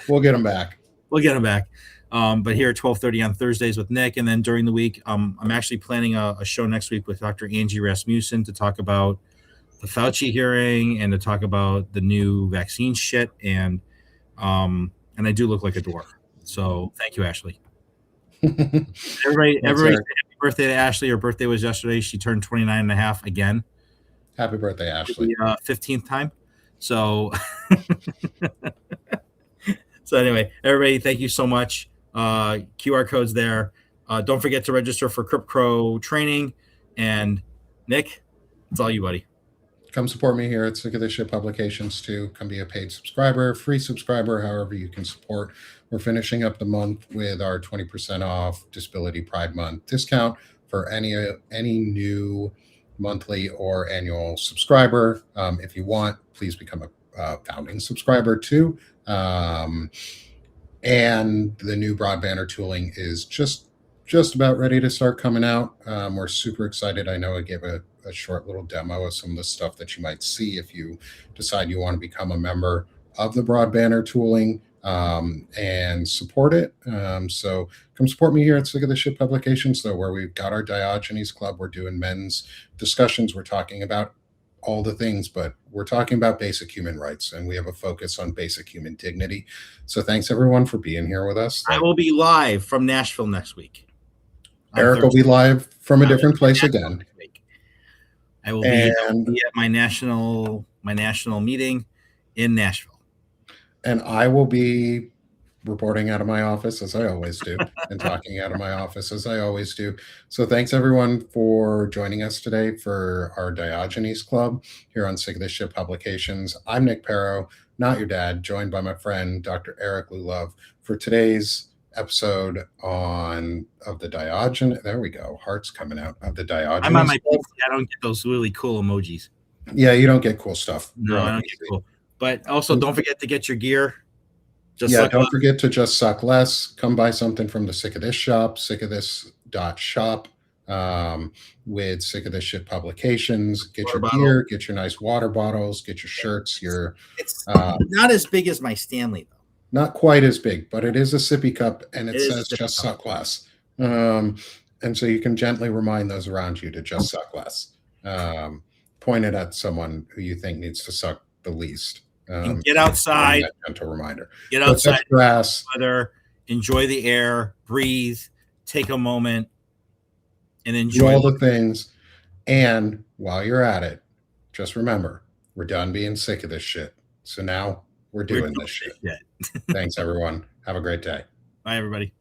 Speaker 1: We'll get him back.
Speaker 2: We'll get him back. But here at 12:30 on Thursdays with Nick, and then during the week, I'm actually planning a show next week with Dr. Angie Rasmussen to talk about the Fauci hearing and to talk about the new vaccine shit. And I do look like a dwarf. So thank you, Ashley. Everybody, happy birthday to Ashley. Her birthday was yesterday. She turned 29 and a half again.
Speaker 1: Happy birthday, Ashley.
Speaker 2: The 15th time. So, so anyway, everybody, thank you so much. QR codes there. Don't forget to register for Crip Crow training. And Nick, it's all you, buddy.
Speaker 1: Come support me here at Sick of This Shit Publications too. Come be a paid subscriber, free subscriber, however you can support. We're finishing up the month with our 20% off Disability Pride Month discount for any new monthly or annual subscriber. If you want, please become a founding subscriber too. And the new broadbander tooling is just about ready to start coming out. We're super excited. I know I gave a short little demo of some of the stuff that you might see if you decide you want to become a member of the broadbander tooling and support it. So come support me here at Sick of the Shit Publications, though, where we've got our Diogenes Club. We're doing men's discussions. We're talking about all the things, but we're talking about basic human rights, and we have a focus on basic human dignity. So thanks everyone for being here with us.
Speaker 2: I will be live from Nashville next week.
Speaker 1: Eric will be live from a different place again.
Speaker 2: I will be at my national meeting in Nashville.
Speaker 1: And I will be reporting out of my office as I always do and talking out of my office as I always do. So thanks everyone for joining us today for our Diogenes Club here on Sick of This Shit Publications. I'm Nick Perro, not your dad, joined by my friend, Dr. Eric Lulov, for today's episode of the Diogenes. There we go. Hearts coming out of the Diogenes.
Speaker 2: I'm on my PC. I don't get those really cool emojis.
Speaker 1: Yeah, you don't get cool stuff.
Speaker 2: No, I don't get cool. But also, don't forget to get your gear.
Speaker 1: Don't forget to just suck less. Come buy something from the Sick of This shop, sickofthis.shop, with Sick of This Shit Publications. Get your gear, get your nice water bottles, get your shirts.
Speaker 2: It's not as big as my Stanley, though.
Speaker 1: Not quite as big, but it is a sippy cup, and it says just suck less. And so you can gently remind those around you to just suck less. Point it at someone who you think needs to suck the least.
Speaker 2: And get outside.
Speaker 1: Gentle reminder.
Speaker 2: Get outside.
Speaker 1: Grass.
Speaker 2: Weather, enjoy the air, breathe, take a moment, and enjoy
Speaker 1: all the things. And while you're at it, just remember, we're done being sick of this shit. So now we're doing this shit. Thanks, everyone. Have a great day.
Speaker 2: Bye, everybody.